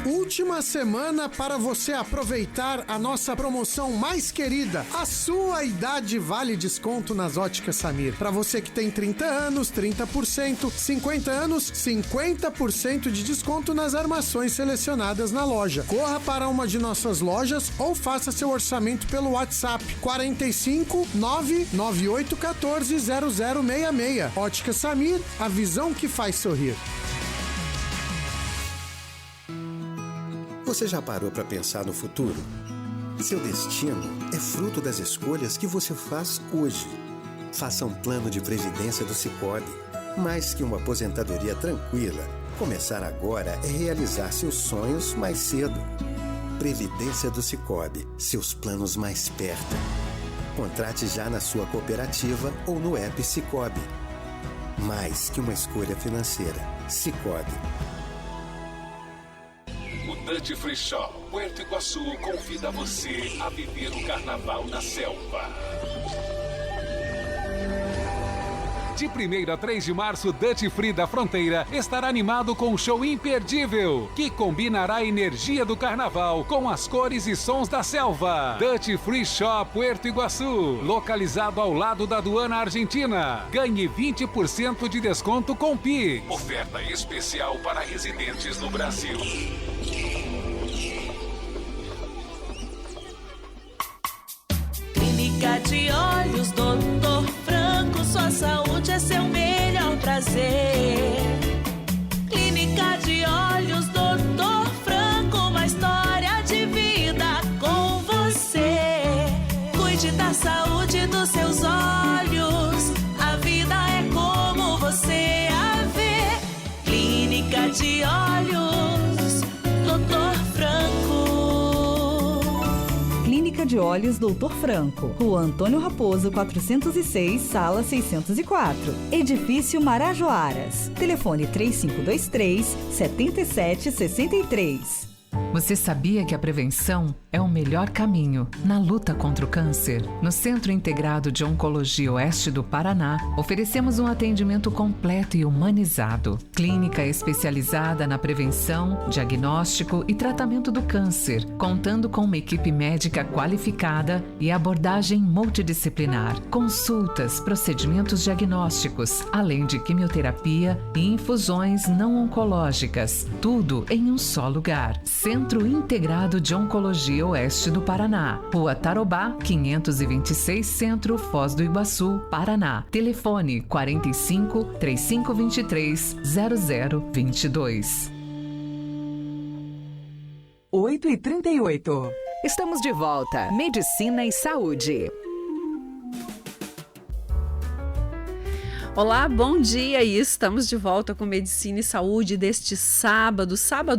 Última semana para você aproveitar a nossa promoção mais querida. A sua idade vale desconto nas Óticas Samir. Para você que tem 30 anos, 30%, 50 anos, 50% de desconto nas armações selecionadas na loja. Corra para uma de nossas lojas ou faça seu orçamento pelo WhatsApp 45 99814 0066. Óticas Samir, a visão que faz sorrir. Você já parou para pensar no futuro? Seu destino é fruto das escolhas que você faz hoje. Faça um plano de previdência do Sicoob. Mais que uma aposentadoria tranquila, começar agora é realizar seus sonhos mais cedo. Previdência do Sicoob, seus planos mais perto. Contrate já na sua cooperativa ou no app Sicoob. Mais que uma escolha financeira. Sicoob. O Duty Free Shop Puerto Iguaçu convida você a viver o Carnaval na Selva. De 1º a 3 de março, Duty Free da Fronteira estará animado com um show imperdível, que combinará a energia do carnaval com as cores e sons da selva. Duty Free Shop Puerto Iguaçu, localizado ao lado da aduana argentina. Ganhe 20% de desconto com PIX. Oferta especial para residentes no Brasil. Clínica de Olhos Dr. Franco, sua saúde é seu melhor prazer. Clínica de Olhos Dr. Franco, uma história de vida com você. Cuide da saúde dos seus olhos, a vida é como você a vê. Clínica de Olhos Dr. Franco. Clínica de Olhos Dr. Franco, Rua Antônio Raposo, 406, Sala 604. Edifício Marajoaras. Telefone 3523-7763. Você sabia que a prevenção é o melhor caminho na luta contra o câncer? No Centro Integrado de Oncologia Oeste do Paraná, oferecemos um atendimento completo e humanizado. Clínica especializada na prevenção, diagnóstico e tratamento do câncer, contando com uma equipe médica qualificada e abordagem multidisciplinar. Consultas, procedimentos diagnósticos, além de quimioterapia e infusões não oncológicas. Tudo em um só lugar. Centro Integrado de Oncologia Oeste do Paraná, Rua Tarobá, 526 Centro, Foz do Iguaçu, Paraná. Telefone 45 3523 0022. 8h38. Estamos de volta. Medicina e Saúde. Olá, bom dia, e estamos de volta com Medicina e Saúde deste sábado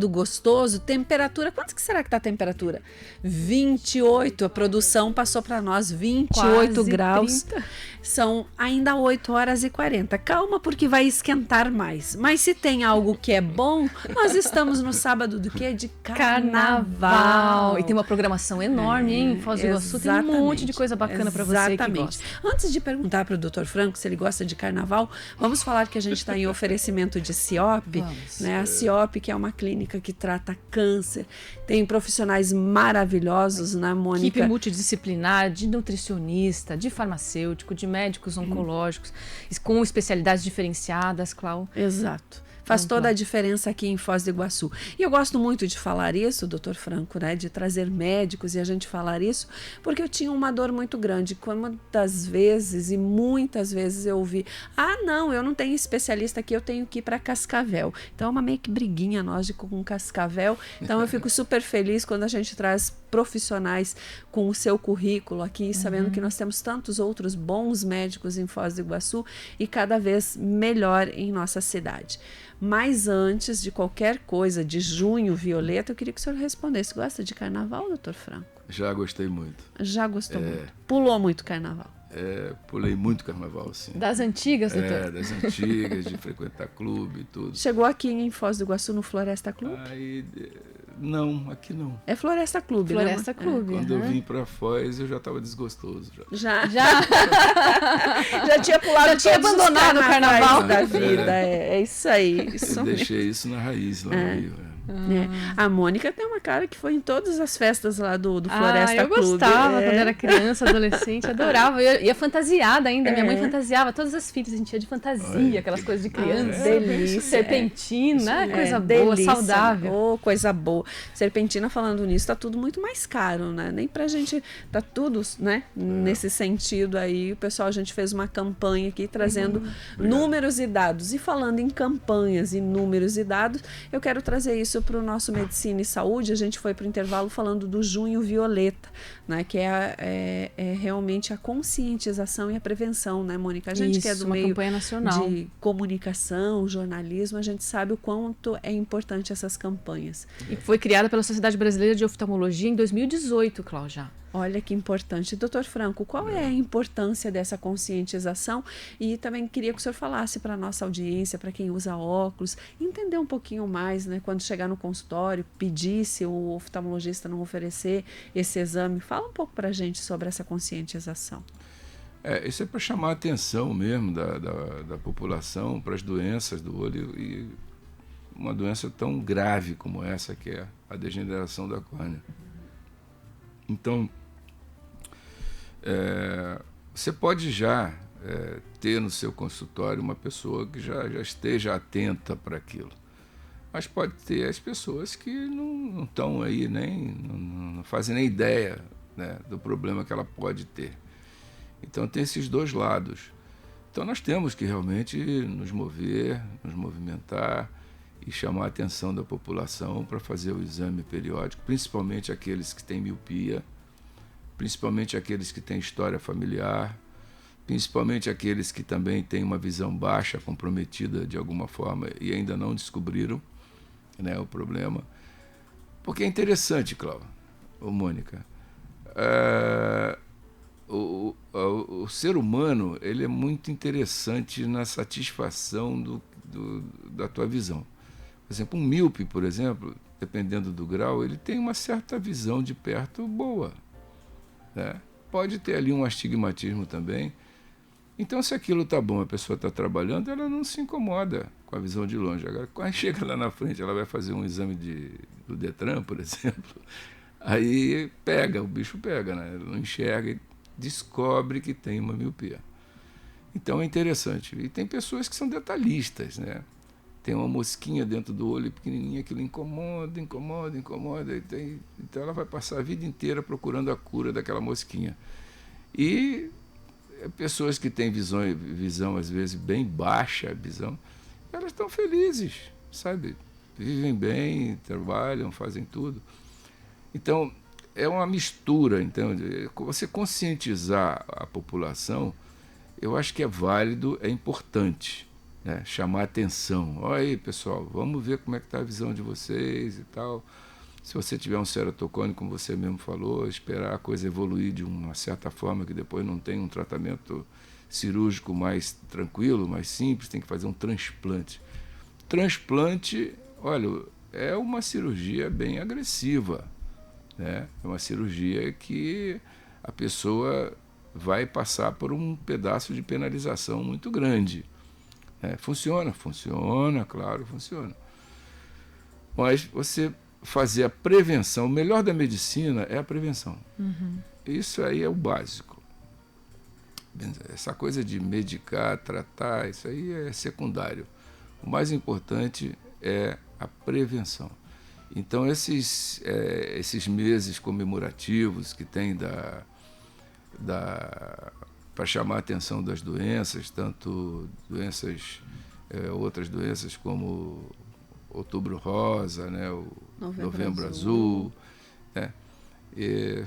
gostoso, temperatura, quanto que será que tá a temperatura? 28, a produção passou para nós, 28 quase graus, 30. São ainda 8h40, calma porque vai esquentar mais, mas se tem algo que é bom, nós estamos no sábado do quê? De carnaval. E tem uma programação enorme, hein? Foz do Iguaçu tem um monte de coisa bacana para você que gosta. Antes de perguntar para o Dr. Franco se ele gosta de carnaval, vamos falar que a gente está em oferecimento de CIOP, né? A CIOP, que é uma clínica que trata câncer, tem profissionais maravilhosos, né, Mônica? Equipe multidisciplinar, de nutricionista, de farmacêutico, de médicos oncológicos, com especialidades diferenciadas, Clau. Exato. Faz toda a diferença aqui em Foz do Iguaçu. E eu gosto muito de falar isso, doutor Franco, né? De trazer médicos e a gente falar isso, porque eu tinha uma dor muito grande. Quantas vezes e muitas vezes eu ouvi: ah, não, eu não tenho especialista aqui, eu tenho que ir para Cascavel. Então é uma meio que briguinha nós com Cascavel. Então eu fico super feliz quando a gente traz profissionais com o seu currículo aqui, sabendo que nós temos tantos outros bons médicos em Foz do Iguaçu e cada vez melhor em nossa cidade. Mas antes de qualquer coisa, de Junho Violeta, eu queria que o senhor respondesse. Gosta de carnaval, doutor Franco? Já gostei muito. Já gostou muito? Pulou muito carnaval? Pulei muito carnaval, sim. Das antigas, doutor? Das antigas, de frequentar clube e tudo. Chegou aqui em Foz do Iguaçu no Floresta Clube? Não, aqui não. É Floresta Clube, Floresta né? Clube. Quando eu vim pra Foz, eu já estava desgostoso. Já tinha pulado, já tinha abandonado o carnaval da vida. É isso aí. Eu deixei isso na raiz lá no Rio. A Mônica tem uma cara que foi em todas as festas lá do Floresta Clube. Eu gostava quando era criança, adolescente, adorava. Eu ia fantasiada ainda, minha mãe fantasiava, todas as filhas, a gente ia de fantasia, aquelas coisas de criança. Delícia. Serpentina, coisa boa, delícia, saudável. Oh, coisa boa. Serpentina, falando nisso, tá tudo muito mais caro, né? Nem pra gente, tá tudo, né? Nesse sentido aí, o pessoal, a gente fez uma campanha aqui, trazendo números e dados. E falando em campanhas e números e dados, eu quero trazer isso para o nosso Medicina e Saúde. A gente foi para o intervalo falando do Junho Violeta, né, que é realmente a conscientização e a prevenção, né, Mônica? A gente que é do meio de comunicação, jornalismo, a gente sabe o quanto é importante essas campanhas. E foi criada pela Sociedade Brasileira de Oftalmologia em 2018, Cláudia. Olha que importante. Doutor Franco, qual é a importância dessa conscientização? E também queria que o senhor falasse para a nossa audiência, para quem usa óculos, entender um pouquinho mais, né? Quando chegar no consultório, pedir se o oftalmologista não oferecer esse exame. Fala um pouco para a gente sobre essa conscientização. Isso é para chamar a atenção mesmo da população para as doenças do olho, e uma doença tão grave como essa, que é a degeneração da córnea. Então, você pode já ter no seu consultório uma pessoa que já esteja atenta para aquilo. Mas pode ter as pessoas que não estão aí, não fazem nem ideia, né, do problema que ela pode ter. Então tem esses dois lados. Então nós temos que realmente nos mover, nos movimentar e chamar a atenção da população para fazer o exame periódico, principalmente aqueles que têm miopia, principalmente aqueles que têm história familiar, principalmente aqueles que também têm uma visão baixa, comprometida de alguma forma e ainda não descobriram, né, o problema. Porque é interessante, Cláudia, Mônica, o ser humano, ele é muito interessante na satisfação da tua visão. Por exemplo, um míope, por exemplo, dependendo do grau, ele tem uma certa visão de perto boa, né? Pode ter ali um astigmatismo também. Então, se aquilo está bom, a pessoa está trabalhando, ela não se incomoda com a visão de longe. Agora, quando chega lá na frente, ela vai fazer um exame do Detran, por exemplo, aí o bicho pega, né? Ela não enxerga e descobre que tem uma miopia. Então é interessante. E tem pessoas que são detalhistas, né? Tem uma mosquinha dentro do olho pequenininha, aquilo incomoda. Então ela vai passar a vida inteira procurando a cura daquela mosquinha. E pessoas que têm visão às vezes bem baixa, a visão, elas estão felizes, sabe? Vivem bem, trabalham, fazem tudo. Então é uma mistura. Então, você conscientizar a população, eu acho que é válido, é importante. Né, chamar a atenção. Olha aí, pessoal, vamos ver como é que está a visão de vocês e tal. Se você tiver um ceratocone, como você mesmo falou, esperar a coisa evoluir de uma certa forma, que depois não tem um tratamento cirúrgico mais tranquilo, mais simples, tem que fazer um transplante. Transplante, olha, é uma cirurgia bem agressiva, né? É uma cirurgia que a pessoa vai passar por um pedaço de penalização muito grande. Funciona, claro, funciona. Mas você fazer a prevenção, o melhor da medicina é a prevenção. Isso aí é o básico. Essa coisa de medicar, tratar, isso aí é secundário. O mais importante é a prevenção. Então esses meses comemorativos que tem para chamar a atenção das doenças, tanto outras doenças como Outubro Rosa, né, o Novembro Azul, né?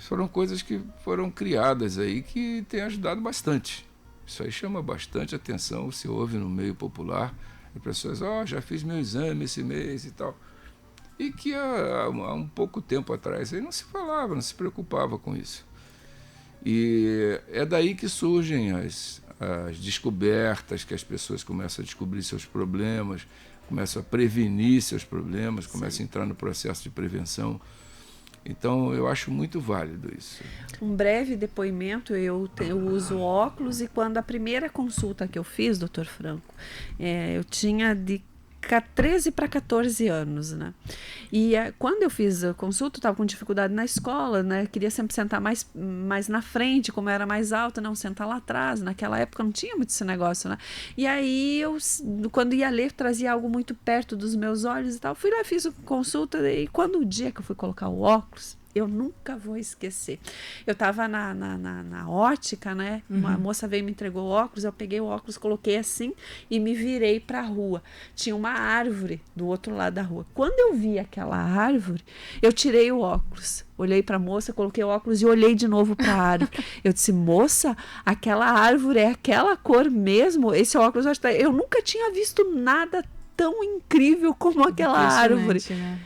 Foram coisas que foram criadas aí que têm ajudado bastante. Isso aí chama bastante atenção, se ouve no meio popular, as pessoas, já fiz meu exame esse mês e tal. E que há um pouco tempo atrás aí não se falava, não se preocupava com isso. E é daí que surgem as descobertas, que as pessoas começam a descobrir seus problemas, começam a prevenir seus problemas, começam a entrar no processo de prevenção. Então, eu acho muito válido isso. Um breve depoimento, eu uso óculos e quando a primeira consulta que eu fiz, doutor Franco, eu tinha de 13 para 14 anos, né? E quando eu fiz a consulta, eu estava com dificuldade na escola, né? Queria sempre sentar mais na frente, como eu era mais alta, não sentar lá atrás. Naquela época não tinha muito esse negócio, né? E aí, quando ia ler, trazia algo muito perto dos meus olhos e tal. Fui lá, fiz a consulta e quando o dia que eu fui colocar o óculos, eu nunca vou esquecer. Eu estava na ótica, né? Uma moça veio e me entregou o óculos, eu peguei o óculos, coloquei assim e me virei para a rua. Tinha uma árvore do outro lado da rua. Quando eu vi aquela árvore, eu tirei o óculos. Olhei para a moça, coloquei o óculos e olhei de novo para a árvore. Eu disse, moça, aquela árvore é aquela cor mesmo? Esse óculos, eu nunca tinha visto nada tão incrível como aquela árvore. Né?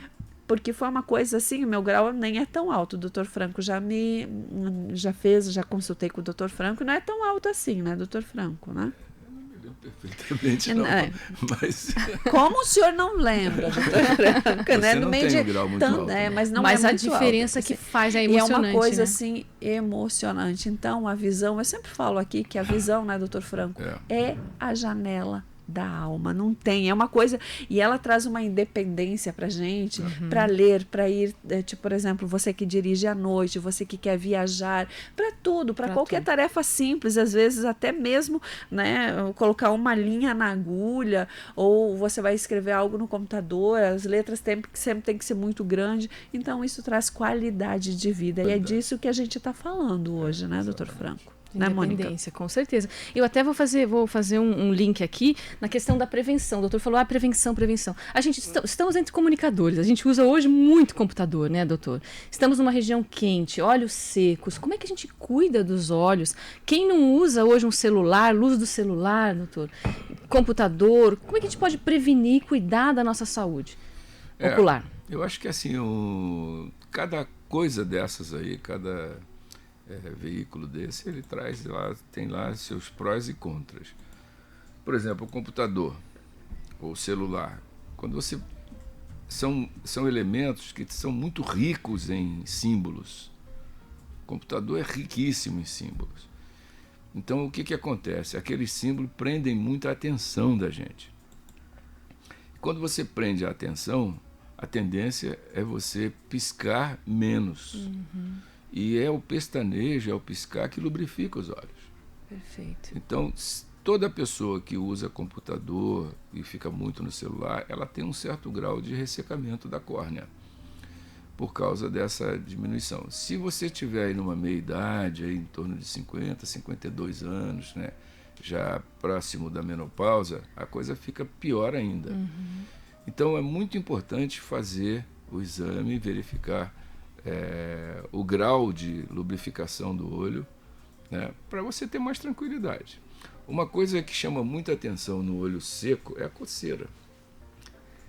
Porque foi uma coisa assim, o meu grau nem é tão alto. O doutor Franco já consultei com o doutor Franco, não é tão alto assim, né, doutor Franco, né? Eu não me lembro perfeitamente, não. Mas... Como o senhor não lembra, doutor Franco, né? No meio de grau muito alto, né? Mas a diferença alto, que faz é emocionante. E é uma coisa, né? assim, emocionante. Então, a visão, eu sempre falo aqui que a visão, né, doutor Franco, é a janela da alma, não tem, é uma coisa, e ela traz uma independência pra gente, para ler, para ir, tipo, por exemplo, você que dirige à noite, você que quer viajar, para tudo, para qualquer tarefa simples, às vezes até mesmo, né, colocar uma linha na agulha, ou você vai escrever algo no computador, as letras sempre tem que ser muito grande, então isso traz qualidade de vida, e é disso que a gente está falando hoje, né, doutor Franco? Independência, com certeza. Eu até vou fazer um link aqui na questão da prevenção. O doutor falou, prevenção. A gente estamos entre comunicadores, a gente usa hoje muito computador, né, doutor? Estamos numa região quente, olhos secos. Como é que a gente cuida dos olhos? Quem não usa hoje um celular, luz do celular, doutor? Computador, como é que a gente pode prevenir e cuidar da nossa saúde ocular? Eu acho que assim, cada coisa dessas aí, cada veículo desse, ele tem lá seus prós e contras. Por exemplo, o computador ou o celular, quando você são elementos que são muito ricos em símbolos. O computador é riquíssimo em símbolos. Então, o que acontece? Aqueles símbolos prendem muito a atenção da gente. Quando você prende a atenção, a tendência é você piscar menos. E é o pestanejo, é o piscar que lubrifica os olhos. Perfeito. Então, toda pessoa que usa computador e fica muito no celular, ela tem um certo grau de ressecamento da córnea, por causa dessa diminuição. Se você estiver aí numa meia-idade, aí em torno de 50, 52 anos, né, já próximo da menopausa, a coisa fica pior ainda. Então, é muito importante fazer o exame, verificar o grau de lubrificação do olho, né, para você ter mais tranquilidade. Uma coisa que chama muita atenção no olho seco é a coceira.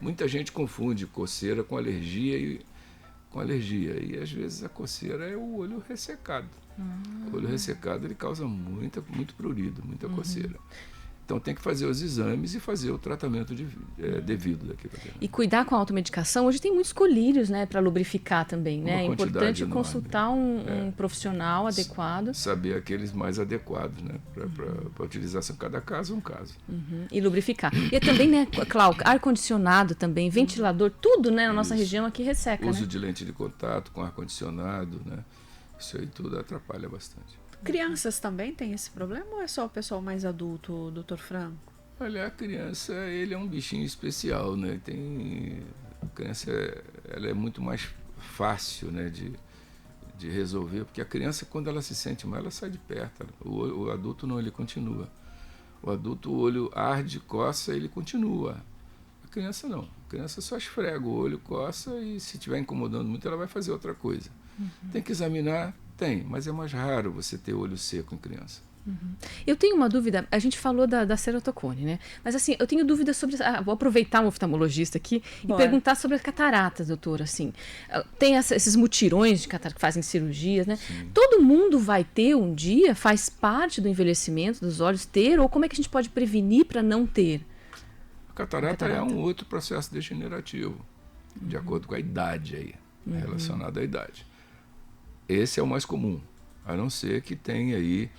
Muita gente confunde coceira com alergia e às vezes a coceira é o olho ressecado. O olho ressecado ele causa muito prurido, muita coceira. Então tem que fazer os exames e fazer o tratamento devido daquilo. E cuidar com a automedicação. Hoje tem muitos colírios, né, para lubrificar também, né? É importante consultar um profissional adequado. Saber aqueles mais adequados, né, para utilização. Cada caso é um caso. E lubrificar. E também, né, Cláudio, ar-condicionado também, ventilador, tudo, né, na nossa região aqui resseca, uso de lente de contato com ar-condicionado, né? Isso aí tudo atrapalha bastante. Crianças também têm esse problema ou é só o pessoal mais adulto, doutor Franco? Olha, a criança, ele é um bichinho especial, né? A criança, ela é muito mais fácil, né, de resolver, porque a criança, quando ela se sente mal, ela sai de perto. O adulto não, ele continua. O adulto, o olho arde, coça, ele continua. A criança não. A criança só esfrega o olho, coça e se estiver incomodando muito, ela vai fazer outra coisa. Tem que examinar? Tem, mas é mais raro você ter olho seco em criança. Eu tenho uma dúvida, a gente falou da ceratocone, né? Mas assim, eu tenho dúvida sobre... vou aproveitar um oftalmologista aqui e perguntar sobre as cataratas, doutora, assim. Tem esses mutirões de catarata que fazem cirurgias, né? Sim. Todo mundo vai ter um dia? Faz parte do envelhecimento dos olhos ter? Ou como é que a gente pode prevenir para não ter? A catarata é um outro processo degenerativo, de acordo com a idade aí, relacionado à idade. Esse é o mais comum, a não ser que tenha aí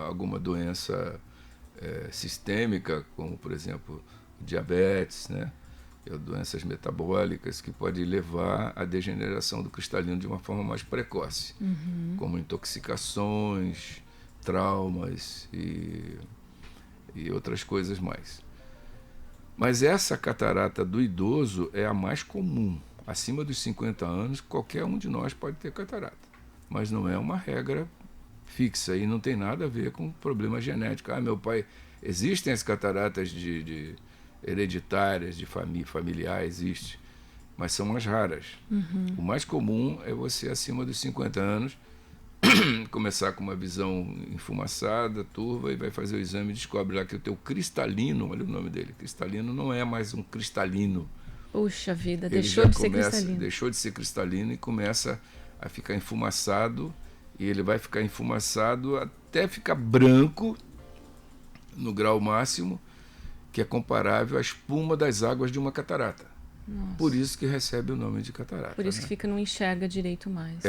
alguma doença sistêmica, como, por exemplo, diabetes, né? Doenças metabólicas que podem levar à degeneração do cristalino de uma forma mais precoce, como intoxicações, traumas e outras coisas mais. Mas essa catarata do idoso é a mais comum. Acima dos 50 anos, qualquer um de nós pode ter catarata, mas não é uma regra fixa e não tem nada a ver com problema genético. Meu pai... Existem as cataratas de hereditárias, de familiar, existe, mas são mais raras. O mais comum é você, acima dos 50 anos, começar com uma visão enfumaçada, turva, e vai fazer o exame e descobre lá que o teu cristalino, olha o nome dele, cristalino não é mais um cristalino. Puxa vida, deixou de ser cristalino. Deixou de ser cristalino e começa a ficar enfumaçado, e ele vai ficar enfumaçado até ficar branco, no grau máximo, que é comparável à espuma das águas de uma catarata. Nossa. Por isso que recebe o nome de catarata. Por isso que fica, não enxerga direito mais.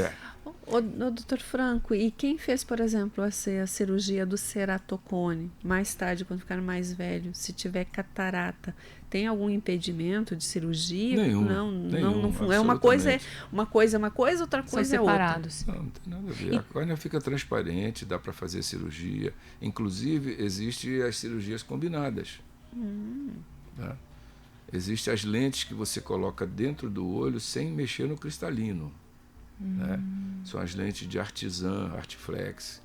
Ô, doutor Franco, e quem fez, por exemplo, a cirurgia do ceratocone, mais tarde, quando ficar mais velho, se tiver catarata, tem algum impedimento de cirurgia? Nenhum. Não é uma coisa, outra coisa é outra. Separados. Não tem nada a ver. A córnea fica transparente, dá para fazer cirurgia. Inclusive, existem as cirurgias combinadas. Tá? Existem as lentes que você coloca dentro do olho sem mexer no cristalino. Né? São as lentes de Artisan, Artiflex.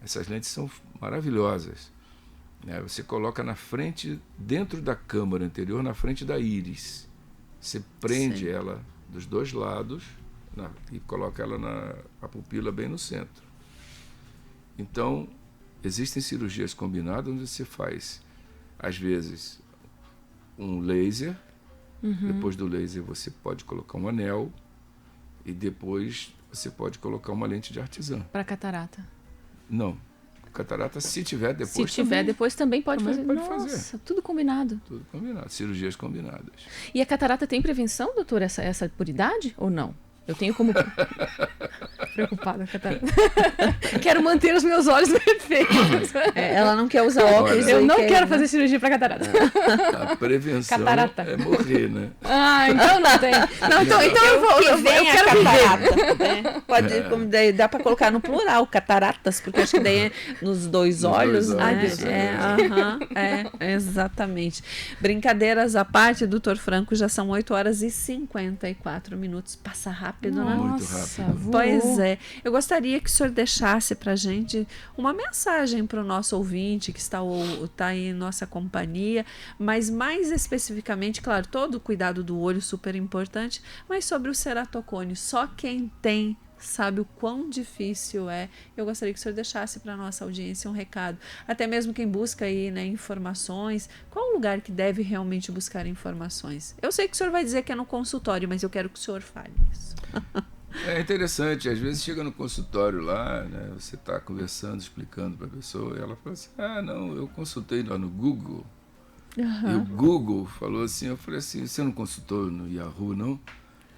Essas lentes são maravilhosas. Né? Você coloca na frente, dentro da câmara anterior, na frente da íris. Você prende ela dos dois lados e coloca ela na pupila bem no centro. Então, existem cirurgias combinadas onde você faz, às vezes, um laser. Depois do laser você pode colocar um anel e depois você pode colocar uma lente de Artisan. Para catarata? Não. Catarata, se tiver depois depois também pode fazer. Pode Nossa, fazer. Tudo combinado. Tudo combinado. Cirurgias combinadas. E a catarata tem prevenção, doutor, essa por idade ou não? Eu tenho como... Preocupada, catarata. Quero manter os meus olhos perfeitos. Ela não quer usar óculos. Eu não quero fazer cirurgia para catarata. A prevenção é morrer, né? Então não tem. Então eu quero catarata. Né? Pode, dá para colocar no plural, cataratas, porque acho que daí é nos dois olhos. Exatamente. Brincadeiras à parte, doutor Franco, já são 8h54. Passa rápido, né? Muito rápido. Pois é. Eu gostaria que o senhor deixasse para a gente uma mensagem para o nosso ouvinte que está aí em nossa companhia, mas mais especificamente, claro, todo o cuidado do olho super importante, mas sobre o ceratocone. Só quem tem sabe o quão difícil é. Eu gostaria que o senhor deixasse para a nossa audiência um recado. Até mesmo quem busca aí, né, informações. Qual o lugar que deve realmente buscar informações? Eu sei que o senhor vai dizer que é no consultório, mas eu quero que o senhor fale isso. É interessante. Às vezes chega no consultório lá, né, você está conversando, explicando para a pessoa, e ela fala assim, não, eu consultei lá no Google. E o Google falou assim, eu falei assim, você não consultou no Yahoo, não?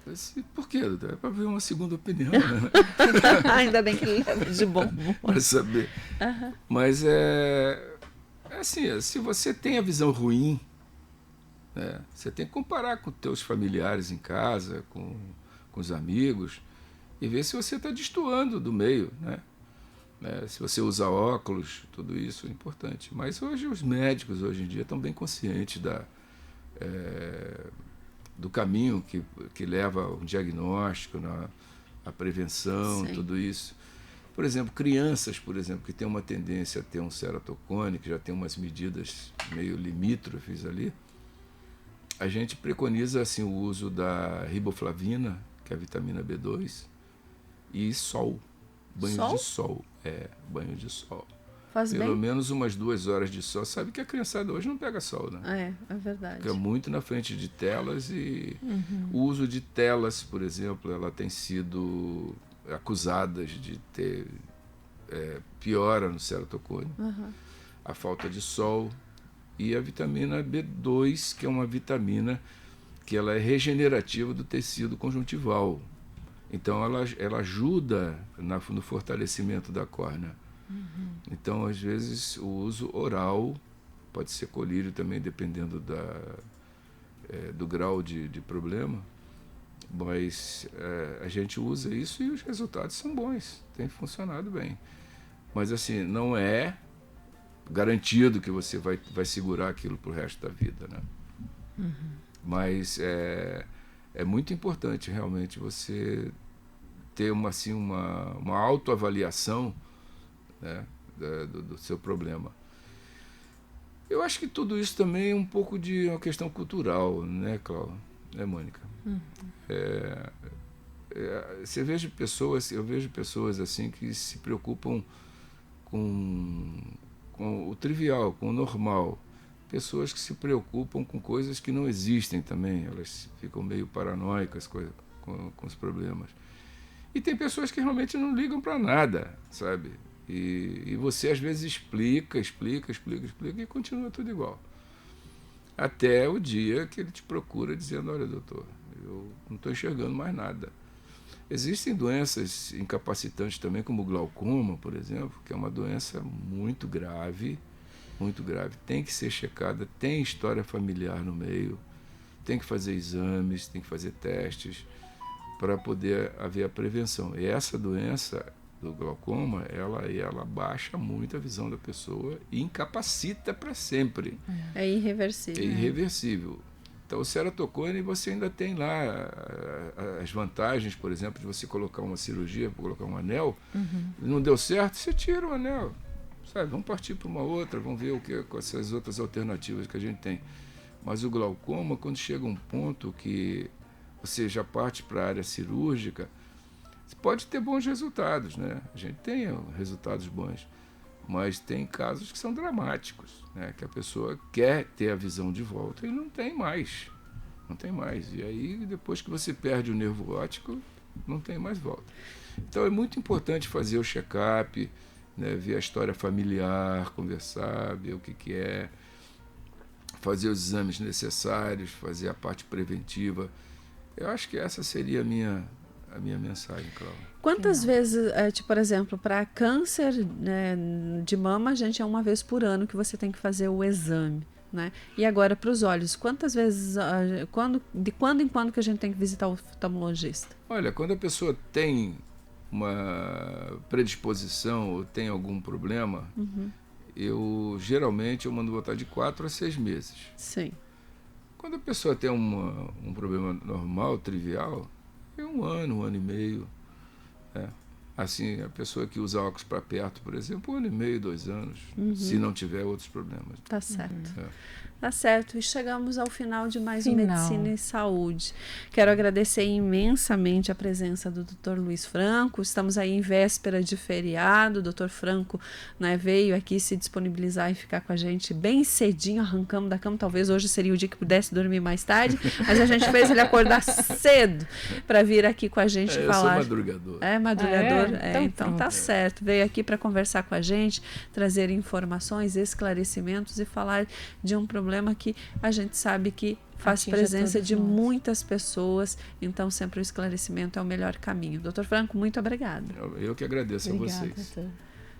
Eu disse, por quê? É para ver uma segunda opinião. Né? Ainda bem que ele leva de bom. Para saber. Mas é assim, se você tem a visão ruim, né, você tem que comparar com teus familiares em casa, com os amigos, e ver se você está destoando do meio, né? Se você usa óculos, tudo isso é importante. Mas hoje os médicos, hoje em dia, estão bem conscientes do caminho que leva ao diagnóstico, a prevenção, tudo isso. Por exemplo, crianças, que têm uma tendência a ter um ceratocone, que já tem umas medidas meio limítrofes ali, a gente preconiza assim, o uso da riboflavina, que é a vitamina B2, e sol. Banho de sol. Banho de sol. Faz Pelo bem? menos umas 2 horas de sol. Sabe que a criançada hoje não pega sol, né? É verdade. Fica muito na frente de telas e o uso de telas, por exemplo, ela tem sido acusada de ter piora no ceratocone. A falta de sol e a vitamina B2, que é uma vitamina que ela é regenerativa do tecido conjuntival. Então ela ajuda no fortalecimento da córnea. Então, às vezes, o uso oral pode ser colírio também, dependendo do grau de problema, mas a gente usa isso e os resultados são bons, tem funcionado bem. Mas, assim, não é garantido que você vai segurar aquilo para o resto da vida, né? Mas é muito importante, realmente, você ter uma autoavaliação, né, do seu problema. Eu acho que tudo isso também é um pouco de uma questão cultural, né, Cláudia? Né, Mônica? Eu vejo pessoas assim que se preocupam com o trivial, com o normal. Pessoas que se preocupam com coisas que não existem também. Elas ficam meio paranoicas com os problemas. E tem pessoas que realmente não ligam para nada, sabe? E você às vezes explica e continua tudo igual. Até o dia que ele te procura dizendo: olha, doutor, eu não estou enxergando mais nada. Existem doenças incapacitantes também, como o glaucoma, por exemplo, que é uma doença muito grave, tem que ser checada, tem história familiar no meio, tem que fazer exames, tem que fazer testes para poder haver a prevenção. E essa doença do glaucoma, ela baixa muito a visão da pessoa e incapacita para sempre. É irreversível. É irreversível. Então, o ceratocone, você ainda tem lá as vantagens, por exemplo, de você colocar uma cirurgia, colocar um anel, não deu certo, você tira o anel. Sabe? Vamos partir para uma outra, vamos ver com essas outras alternativas que a gente tem. Mas o glaucoma, quando chega um ponto que você já parte para a área cirúrgica, você pode ter bons resultados, né? A gente tem resultados bons, mas tem casos que são dramáticos, né? Que a pessoa quer ter a visão de volta e não tem mais. E aí, depois que você perde o nervo óptico, não tem mais volta. Então, é muito importante fazer o check-up, né? Ver a história familiar, conversar, ver o que é, fazer os exames necessários, fazer a parte preventiva. Eu acho que essa seria a minha mensagem, Cláudia. Quantas vezes, por exemplo, para câncer, né, de mama, a gente é uma vez por ano que você tem que fazer o exame, né? E agora para os olhos, quantas vezes, de quando em quando que a gente tem que visitar o oftalmologista? Olha, quando a pessoa tem uma predisposição ou tem algum problema, geralmente eu mando voltar de 4 a 6 meses. Sim. Quando a pessoa tem um problema normal, trivial, é 1 ano, 1 ano e meio. Né? Assim, a pessoa que usa óculos para perto, por exemplo, 1 ano e meio, 2 anos, se não tiver outros problemas. Tá certo. Tá certo. E chegamos ao final de mais um Medicina e Saúde. Quero agradecer imensamente a presença do Dr. Luiz Franco. Estamos aí em véspera de feriado. O Dr. Franco, né, veio aqui se disponibilizar e ficar com a gente bem cedinho, arrancamos da cama. Talvez hoje seria o dia que pudesse dormir mais tarde, mas a gente fez ele acordar cedo para vir aqui com a gente falar. Eu sou madrugador. Madrugador. Então tá certo. Veio aqui para conversar com a gente, trazer informações, esclarecimentos e falar de um problema que a gente sabe que faz presença de muitas pessoas, então sempre o esclarecimento é o melhor caminho. Dr. Franco, muito obrigada. Eu que agradeço. Obrigada, a vocês. Doutor.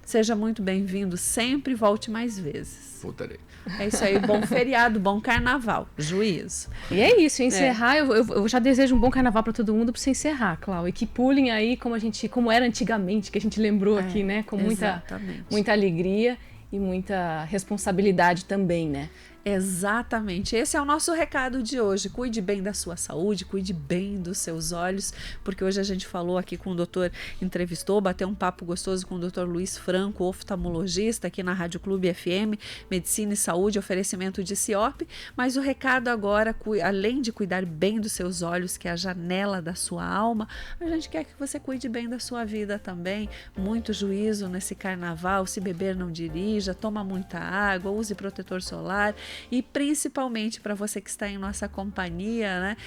Seja muito bem-vindo, sempre volte mais vezes. Voltarei. É isso aí, bom feriado, bom carnaval, juízo. E é isso, encerrar, eu já desejo um bom carnaval para todo mundo para você encerrar, Cláudia, e que pulem aí como era antigamente, que a gente lembrou aqui, né, com muita alegria e muita responsabilidade também, né? Exatamente, esse é o nosso recado de hoje. Cuide bem da sua saúde, cuide bem dos seus olhos, porque hoje a gente falou aqui com o doutor, entrevistou, bateu um papo gostoso com o doutor Luiz Franco, oftalmologista, aqui na Rádio Clube FM, Medicina e Saúde, oferecimento de CIOP, mas o recado agora, além de cuidar bem dos seus olhos, que é a janela da sua alma, a gente quer que você cuide bem da sua vida também. Muito juízo nesse carnaval, se beber não dirija, toma muita água, use protetor solar. E principalmente para você que está em nossa companhia, né?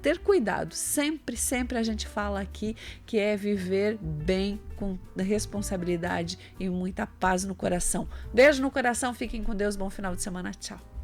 Ter cuidado, sempre a gente fala aqui que é viver bem, com responsabilidade e muita paz no coração. Beijo no coração, fiquem com Deus, bom final de semana, tchau.